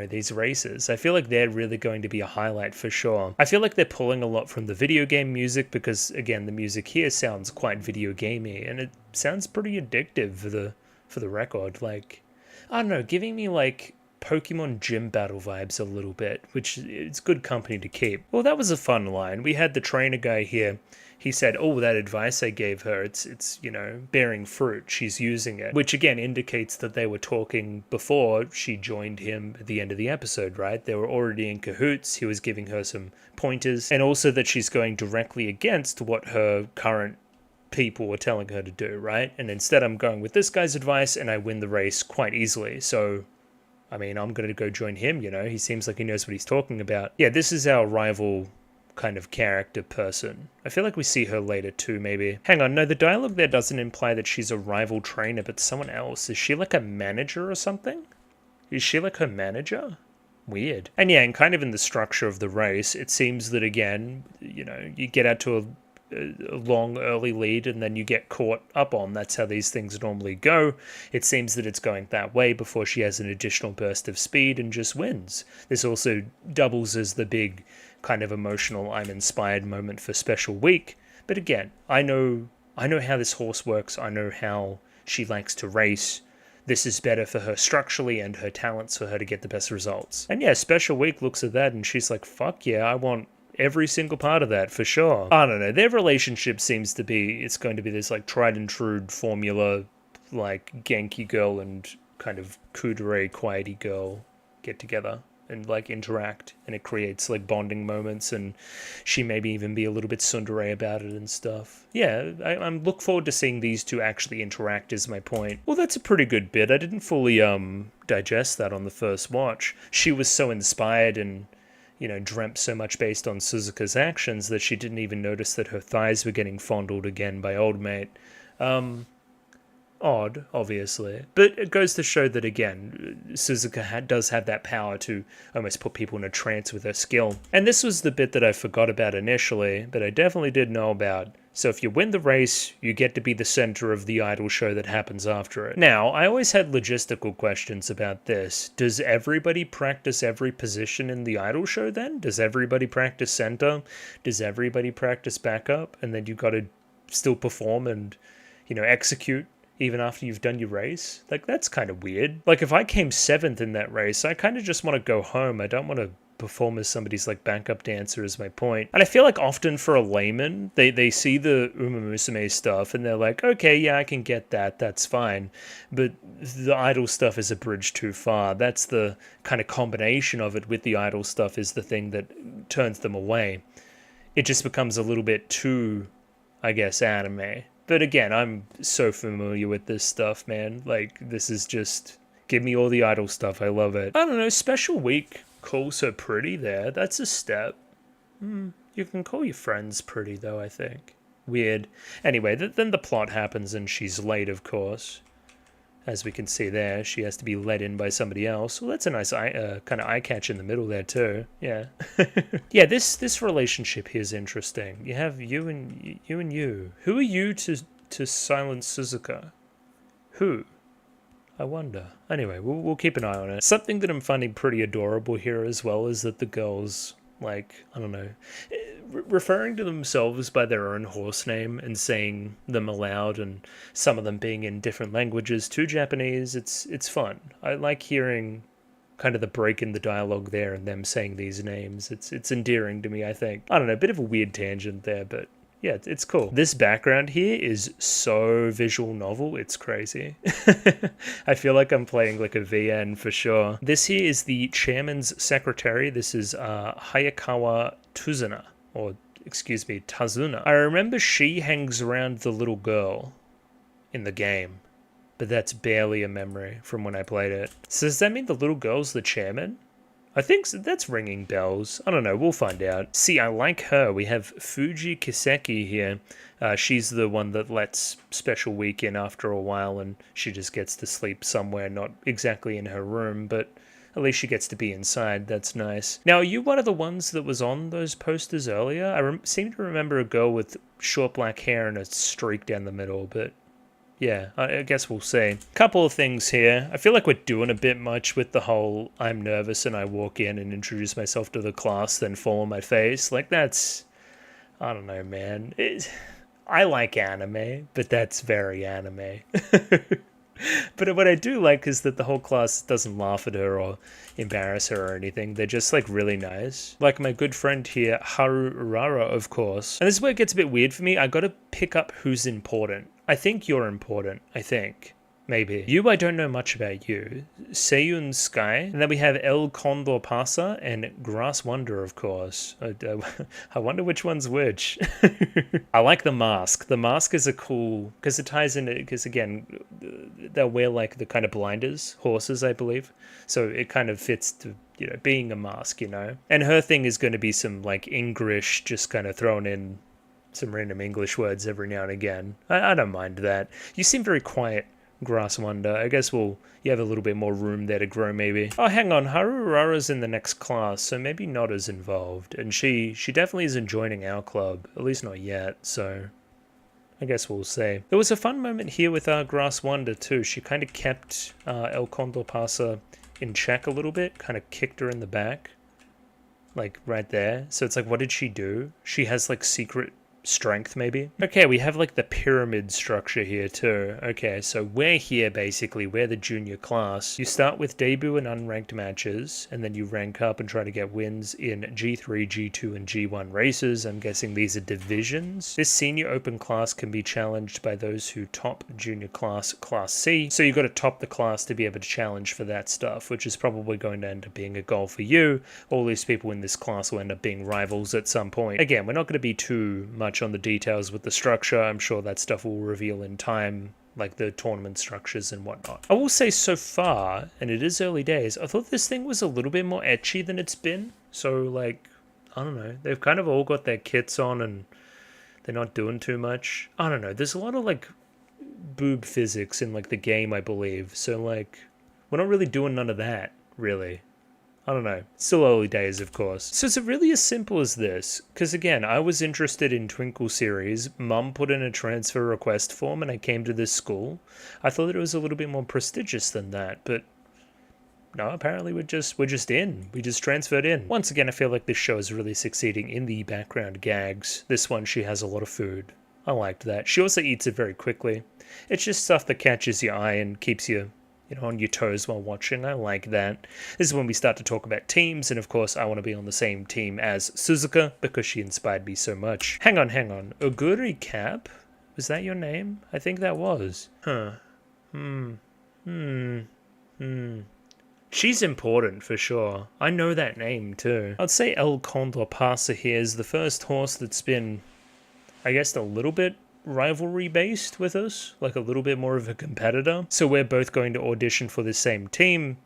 these races. I feel like they're really going to be a highlight for sure. I feel like they're pulling a lot from the video game music because, again, the music here sounds quite video gamey, and it sounds pretty addictive for the record. Like, I don't know, giving me like Pokemon gym battle vibes a little bit, which it's good company to keep. Well, that was a fun line. We had the trainer guy here. He said, oh, that advice I gave her, it's bearing fruit. She's using it, which again indicates that they were talking before she joined him at the end of the episode, right? They were already in cahoots. He was giving her some pointers, and also that she's going directly against what her current people were telling her to do, right? And instead I'm going with this guy's advice and I win the race quite easily. So I mean, I'm going to go join him, he seems like he knows what he's talking about. Yeah, this is our rival kind of character person. I feel like we see her later too, maybe. Hang on, no, the dialogue there doesn't imply that she's a rival trainer, but someone else. Is she like a manager or something? Is she like her manager? Weird. And yeah, and kind of in the structure of the race, it seems that again, you get out to a long early lead and then you get caught up on. That's how these things normally go. It seems that it's going that way before she has an additional burst of speed and just wins. This also doubles as the big kind of emotional I'm inspired moment for Special Week. But again, I know how this horse works. I know how she likes to race. This is better for her structurally and her talents for her to get the best results. And yeah, Special Week looks at that and she's like, fuck yeah, I want every single part of that for sure. I don't know. Their relationship seems to be, it's going to be this like tried and true formula, like Genki girl and kind of Kudere quiety girl get together and like interact, and it creates like bonding moments, and she maybe even be a little bit tsundere about it and stuff. Yeah, I'm look forward to seeing these two actually interact is my point. Well, that's a pretty good bit. I didn't fully digest that on the first watch. She was so inspired and dreamt so much based on Suzuka's actions that she didn't even notice that her thighs were getting fondled again by old mate. Odd, obviously. But it goes to show that, again, Suzuka does have that power to almost put people in a trance with her skill. And this was the bit that I forgot about initially, but I definitely did know about. So if you win the race, you get to be the center of the idol show that happens after it. Now, I always had logistical questions about this. Does everybody practice every position in the idol show then? Does everybody practice center? Does everybody practice backup? And then you got to still perform and, execute even after you've done your race? Like, that's kind of weird. Like, if I came 7th in that race, I kind of just want to go home. I don't want to perform as somebody's like backup dancer is my point. And I feel like often for a layman, they see the Musume stuff and they're like, okay, yeah, I can get that, that's fine. But the idol stuff is a bridge too far. That's the kind of combination of it with the idol stuff is the thing that turns them away. It just becomes a little bit too, I guess, anime. But again, I'm so familiar with this stuff, man. Like, this is just, give me all the idol stuff. I love it. I don't know, Special Week calls her pretty there. That's a step. You can call your friends pretty, though, I think. Weird. Anyway, then the plot happens and she's late, of course. As we can see there, she has to be let in by somebody else. Well, that's a nice kind of eye catch in the middle there, too. Yeah. Yeah, this relationship here is interesting. You have you and you. Who are you to silence Suzuka? Who? I wonder. Anyway, we'll keep an eye on it. Something that I'm finding pretty adorable here as well is that the girls, like, I don't know, referring to themselves by their own horse name and saying them aloud, and some of them being in different languages to Japanese, it's fun. I like hearing kind of the break in the dialogue there and them saying these names. It's endearing to me, I think. I don't know, a bit of a weird tangent there, but yeah, it's cool. This background here is so visual novel, it's crazy. I feel like I'm playing like a VN for sure. This here is the chairman's secretary. This is Hayakawa Tuzuna, or excuse me, Tazuna. I remember she hangs around the little girl in the game, but that's barely a memory from when I played it. So does that mean the little girl's the chairman? I think that's ringing bells. I don't know, we'll find out. See, I like her. We have Fuji Kiseki here. She's the one that lets Special Week in after a while, and she just gets to sleep somewhere, not exactly in her room, but At least she gets to be inside. That's nice. Now, are you one of the ones that was on those posters earlier? I seem to remember a girl with short black hair and a streak down the middle, but yeah, I guess we'll see. Couple of things here. I feel like we're doing a bit much with the whole I'm nervous and I walk in and introduce myself to the class, then fall on my face. Like, that's... I don't know, man. I like anime, but that's very anime. But what I do like is that the whole class doesn't laugh at her or embarrass her or anything. They're just like really nice. Like my good friend here, Haru Urara, of course. And this is where it gets a bit weird for me. I gotta pick up who's important. I think you're important, I think. Maybe. You, I don't know much about you. Seiyun Sky. And then we have El Condor Pasa and Grass Wonder, of course. I wonder which one's which. I like the mask. The mask is a cool... Because it ties in... Because, again, they'll wear, like, the kind of blinders. Horses, I believe. So it kind of fits to, you know, being a mask, you know. And her thing is going to be some, like, English just kind of thrown in some random English words every now and again. I don't mind that. You seem very quiet, Grass Wonder. I guess you have a little bit more room there to grow, maybe. Oh, hang on, Harurara's in the next class, so maybe not as involved. And she definitely isn't joining our club, at least not yet, so I guess we'll see. There was a fun moment here with Grass Wonder too. She kind of kept El Condor Pasa in check a little bit, kind of kicked her in the back, like right there. So it's like, what did she do? She has like secret strength, maybe. Okay, we have like the pyramid structure here too. Okay, so we're here basically, we're the junior class. You start with debut and unranked matches, and then you rank up and try to get wins in G3, G2, and G1 races. I'm guessing these are divisions. This senior open class can be challenged by those who top junior class, Class C. So you've got to top the class to be able to challenge for that stuff, which is probably going to end up being a goal for you. All these people in this class will end up being rivals at some point. Again, we're not going to be too much on the details with the structure. I'm sure that stuff will reveal in time, like the tournament structures and whatnot. I will say so far, and it is early days, I thought this thing was a little bit more ecchi than it's been. So like, I don't know, they've kind of all got their kits on and they're not doing too much. I don't know, there's a lot of like boob physics in like the game, I believe. So like, we're not really doing none of that, really. I don't know. Still early days, of course. So is it really as simple as this? Because again, I was interested in Twinkle series. Mum put in a transfer request form and I came to this school. I thought it was a little bit more prestigious than that, but no, apparently we're just in. We just transferred in. Once again, I feel like this show is really succeeding in the background gags. This one, she has a lot of food. I liked that. She also eats it very quickly. It's just stuff that catches your eye and keeps you on your toes while watching. I like that. This is when we start to talk about teams, and of course I want to be on the same team as Suzuka because she inspired me so much. Hang on. Oguri Cap? Was that your name? I think that was. Huh. She's important for sure. I know that name too. I'd say El Condor Pasa here is the first horse that's been, I guess, a little bit rivalry based with us, like a little bit more of a competitor. So we're both going to audition for the same team.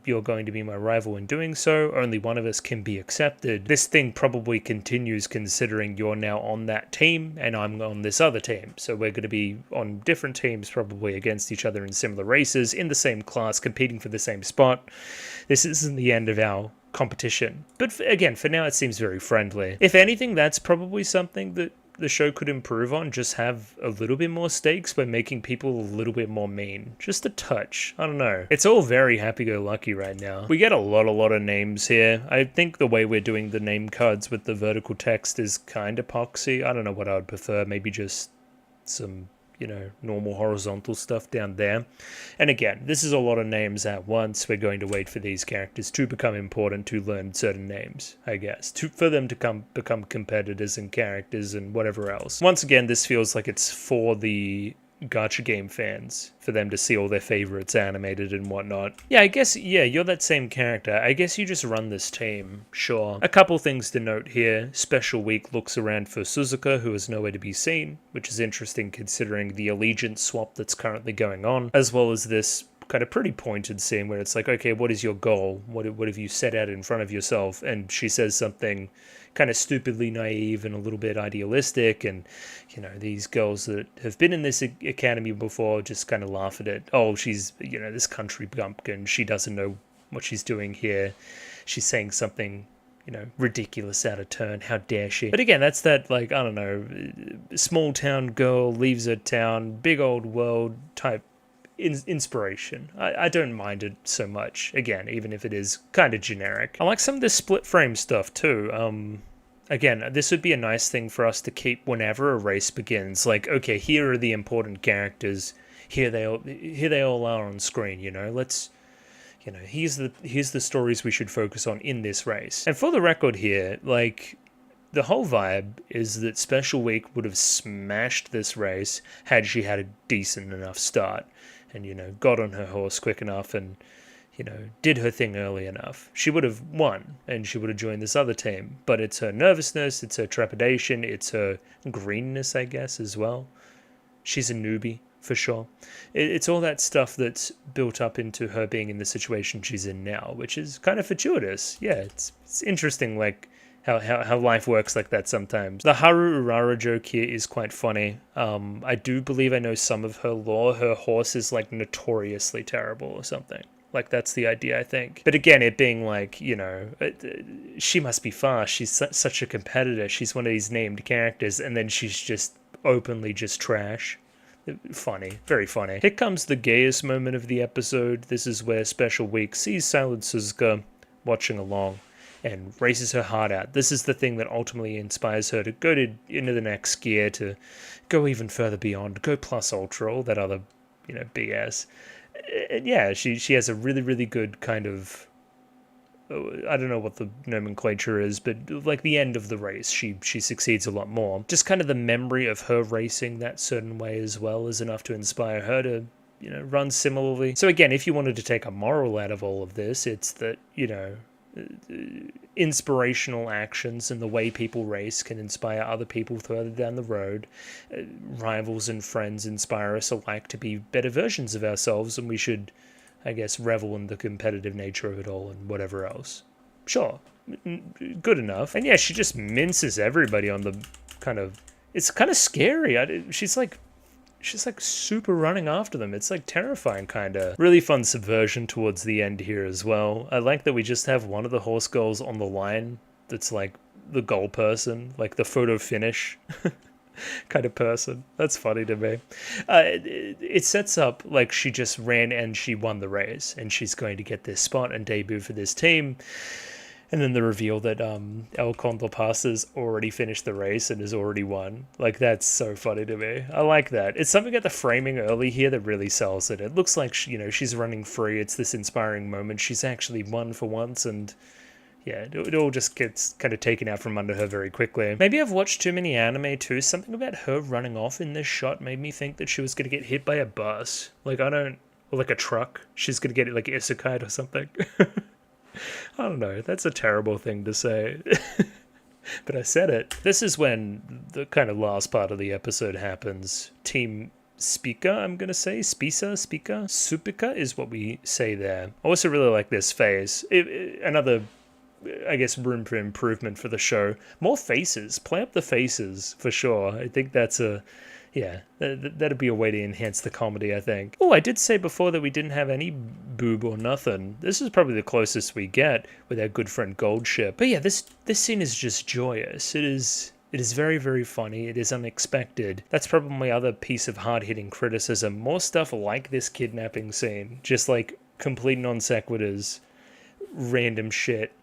You're going to be my rival in doing so. Only one of us can be accepted. This thing probably continues considering you're now on that team and I'm on this other team. So we're going to be on different teams, probably against each other in similar races, in the same class, competing for the same spot. This isn't the end of our competition. But again, for now it seems very friendly. If anything, that's probably something that the show could improve on. Just have a little bit more stakes by making people a little bit more mean. Just a touch. I don't know. It's all very happy-go-lucky right now. We get a lot of names here. I think the way we're doing the name cards with the vertical text is kind of epoxy. I don't know what I would prefer. Maybe just some, normal horizontal stuff down there. And again, this is a lot of names at once. We're going to wait for these characters to become important to learn certain names, I guess, for them to become competitors and characters and whatever else. Once again, this feels like it's for the gacha game fans, for them to see all their favorites animated and whatnot. Yeah, I guess, you're that same character. I guess you just run this team, sure. A couple things to note here. Special Week looks around for Suzuka, who is nowhere to be seen, which is interesting considering the allegiance swap that's currently going on, as well as this kind of pretty pointed scene where it's like, okay, what is your goal? What have you set out in front of yourself? And she says something kind of stupidly naive and a little bit idealistic, and these girls that have been in this academy before just kind of laugh at it. Oh, she's this country bumpkin, she doesn't know what she's doing here. She's saying something, ridiculous out of turn. How dare she? But again, that's that, like, I don't know, small town girl leaves her town, big old world type inspiration. I don't mind it so much, again, even if it is kind of generic. I like some of this split frame stuff too. Again, this would be a nice thing for us to keep whenever a race begins. Like, okay, here are the important characters. Here they all are on screen. Let's, here's the stories we should focus on in this race. And for the record here, like, the whole vibe is that Special Week would have smashed this race had she had a decent enough start, and got on her horse quick enough and did her thing early enough. She would have won, and she would have joined this other team. But it's her nervousness, it's her trepidation, it's her greenness, I guess, as well. She's a newbie, for sure. It's all that stuff that's built up into her being in the situation she's in now, which is kind of fortuitous. Yeah, it's interesting, like, how life works like that sometimes. The Haru Urara joke here is quite funny. I do believe I know some of her lore. Her horse is, like, notoriously terrible or something. Like, that's the idea, I think. But again, it being like, she must be fast. She's such a competitor. She's one of these named characters. And then she's just openly just trash. Funny. Very funny. Here comes the gayest moment of the episode. This is where Special Week sees Silent Suzuka watching along and races her heart out. This is the thing that ultimately inspires her to go into the next gear, to go even further beyond, go plus ultra, all that other, BS. Yeah, she has a really, really good kind of, I don't know what the nomenclature is, but like the end of the race, she succeeds a lot more. Just kind of the memory of her racing that certain way as well is enough to inspire her to, run similarly. So again, if you wanted to take a moral out of all of this, it's that, inspirational actions and the way people race can inspire other people further down the road. Rivals and friends inspire us alike to be better versions of ourselves, and we should, I guess, revel in the competitive nature of it all and whatever else. Sure, good enough. And yeah, she just minces everybody on the kind of... It's kind of scary. She's like super running after them. It's like terrifying, kind of. Really fun subversion towards the end here as well. I like that we just have one of the horse girls on the line that's like the goal person, like the photo finish kind of person. That's funny to me. It sets up like she just ran and she won the race, and she's going to get this spot and debut for this team. And then the reveal that El Condor Pasa's already finished the race and has already won. Like, that's so funny to me. I like that. It's something at the framing early here that really sells it. It looks like, she's running free. It's this inspiring moment. She's actually won for once, and yeah, it all just gets kind of taken out from under her very quickly. Maybe I've watched too many anime too. Something about her running off in this shot made me think that she was going to get hit by a bus. Like, or like a truck. She's going to get, like, isekai'd or something. I don't know, that's a terrible thing to say, but I said it. This is when the kind of last part of the episode happens. Team Spica, I'm going to say. Supika is what we say there. I also really like this phase. Another, I guess, room for improvement for the show. More faces. Play up the faces, for sure. I think that's that'd be a way to enhance the comedy, I think. Oh, I did say before that we didn't have any boob or nothing. This is probably the closest we get with our good friend Goldship. But yeah, this scene is just joyous. It is very, very funny. It is unexpected. That's probably my other piece of hard-hitting criticism. More stuff like this kidnapping scene. Just like complete non sequiturs, random shit.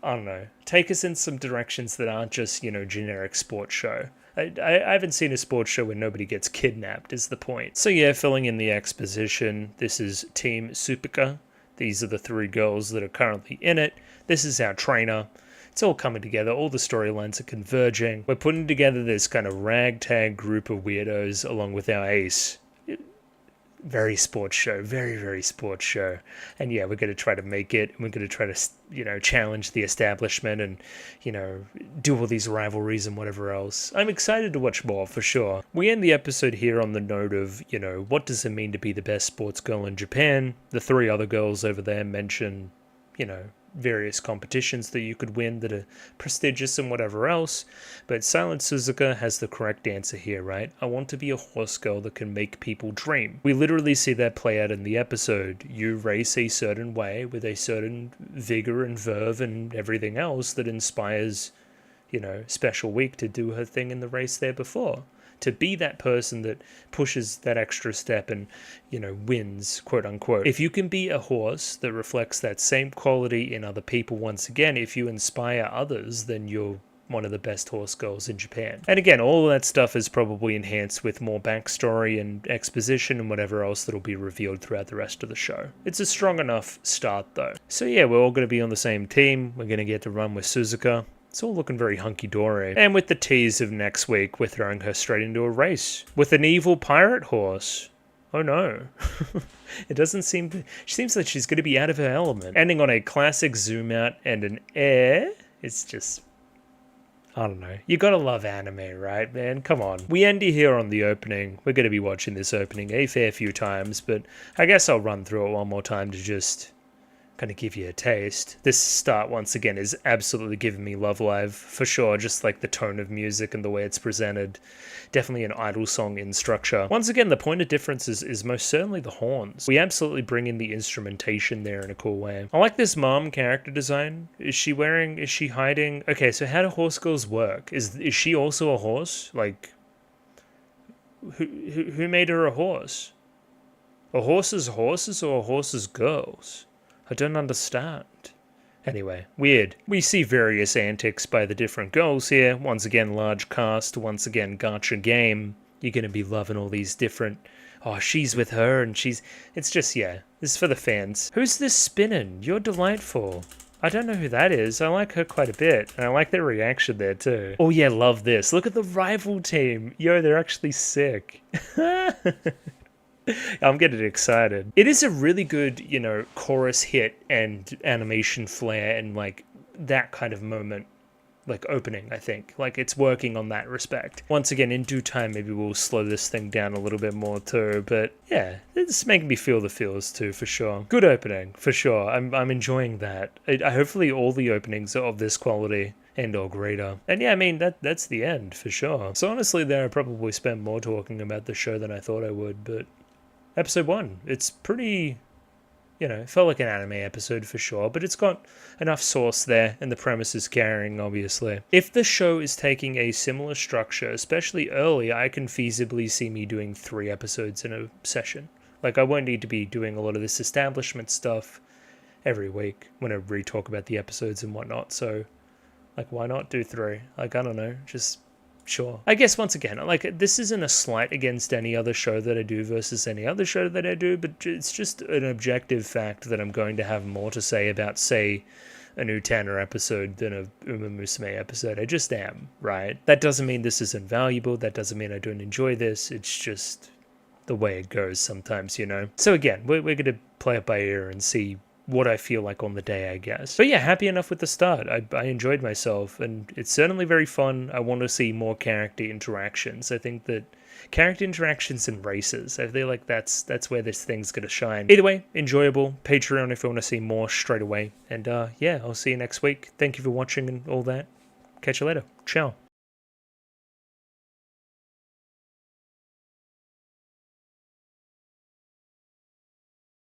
I don't know. Take us in some directions that aren't just, generic sports show. I haven't seen a sports show where nobody gets kidnapped, is the point. So yeah, filling in the exposition, this is Team Supika. These are the three girls that are currently in it. This is our trainer. It's all coming together. All the storylines are converging. We're putting together this kind of ragtag group of weirdos along with our ace. Very sports show. Very, very sports show. And yeah, we're going to try to make it. We're going to try to, challenge the establishment and, do all these rivalries and whatever else. I'm excited to watch more, for sure. We end the episode here on the note of, what does it mean to be the best sports girl in Japan? The three other girls over there mention, various competitions that you could win that are prestigious and whatever else. But Silent Suzuka has the correct answer here, right? I want to be a horse girl that can make people dream. We literally see that play out in the episode. You race a certain way with a certain vigor and verve and everything else that inspires, Special Week to do her thing in the race there before. To be that person that pushes that extra step and, wins, quote unquote. If you can be a horse that reflects that same quality in other people, once again, if you inspire others, then you're one of the best horse girls in Japan. And again, all of that stuff is probably enhanced with more backstory and exposition and whatever else that'll be revealed throughout the rest of the show. It's a strong enough start though. So yeah, we're all going to be on the same team. We're going to get to run with Suzuka. It's all looking very hunky-dory. And with the tease of next week, we're throwing her straight into a race with an evil pirate horse. Oh no. It doesn't seem to... She seems like she's going to be out of her element. Ending on a classic zoom out and an air. It's just... I don't know. You gotta love anime, right, man? Come on. We end here on the opening. We're going to be watching this opening a fair few times, but I guess I'll run through it one more time to just... kind of give you a taste. This start, once again, is absolutely giving me Love Live, for sure, just like the tone of music and the way it's presented. Definitely an idol song in structure. Once again, the point of difference is most certainly the horns. We absolutely bring in the instrumentation there in a cool way. I like this mom character design. Is she hiding? Okay, so how do horse girls work? Is she also a horse? Like, who made her a horse? Are horses horses or are horses girls? I don't understand. Anyway, weird. We see various antics by the different girls here. Once again, large cast. Once again, gacha game. You're going to be loving all these different... Oh, she's with her and she's... It's just, yeah. This is for the fans. Who's this spinning? You're delightful. I don't know who that is. I like her quite a bit. And I like their reaction there too. Oh yeah, love this. Look at the rival team. Yo, they're actually sick. I'm getting excited. It is a really good, chorus hit and animation flair and like that kind of moment, like opening, I think. Like it's working on that respect. Once again, in due time, maybe we'll slow this thing down a little bit more too. But yeah, it's making me feel the feels too, for sure. Good opening, for sure. I'm enjoying that. Hopefully all the openings are of this quality and or greater. And yeah, I mean, that's the end, for sure. So honestly, there I probably spent more talking about the show than I thought I would, but... Episode 1, it's pretty, it felt like an anime episode for sure, but it's got enough source there, and the premise is carrying, obviously. If the show is taking a similar structure, especially early, I can feasibly see me doing 3 episodes in a session. Like, I won't need to be doing a lot of this establishment stuff every week when I re-talk about the episodes and whatnot, so, like, why not do 3? Like, I don't know, just... Sure. I guess once again, like this isn't a slight against any other show that I do versus any other show that I do, but it's just an objective fact that I'm going to have more to say about, say, a new Tanner episode than a Musume episode. I just am, right? That doesn't mean this isn't valuable. That doesn't mean I don't enjoy this. It's just the way it goes sometimes, So again, we're going to play it by ear and see what I feel like on the day, I guess. But yeah, happy enough with the start. I enjoyed myself, and it's certainly very fun. I want to see more character interactions. I think that character interactions and races, I feel like that's where this thing's going to shine. Either way, enjoyable. Patreon if you want to see more straight away. And yeah, I'll see you next week. Thank you for watching and all that. Catch you later. Ciao.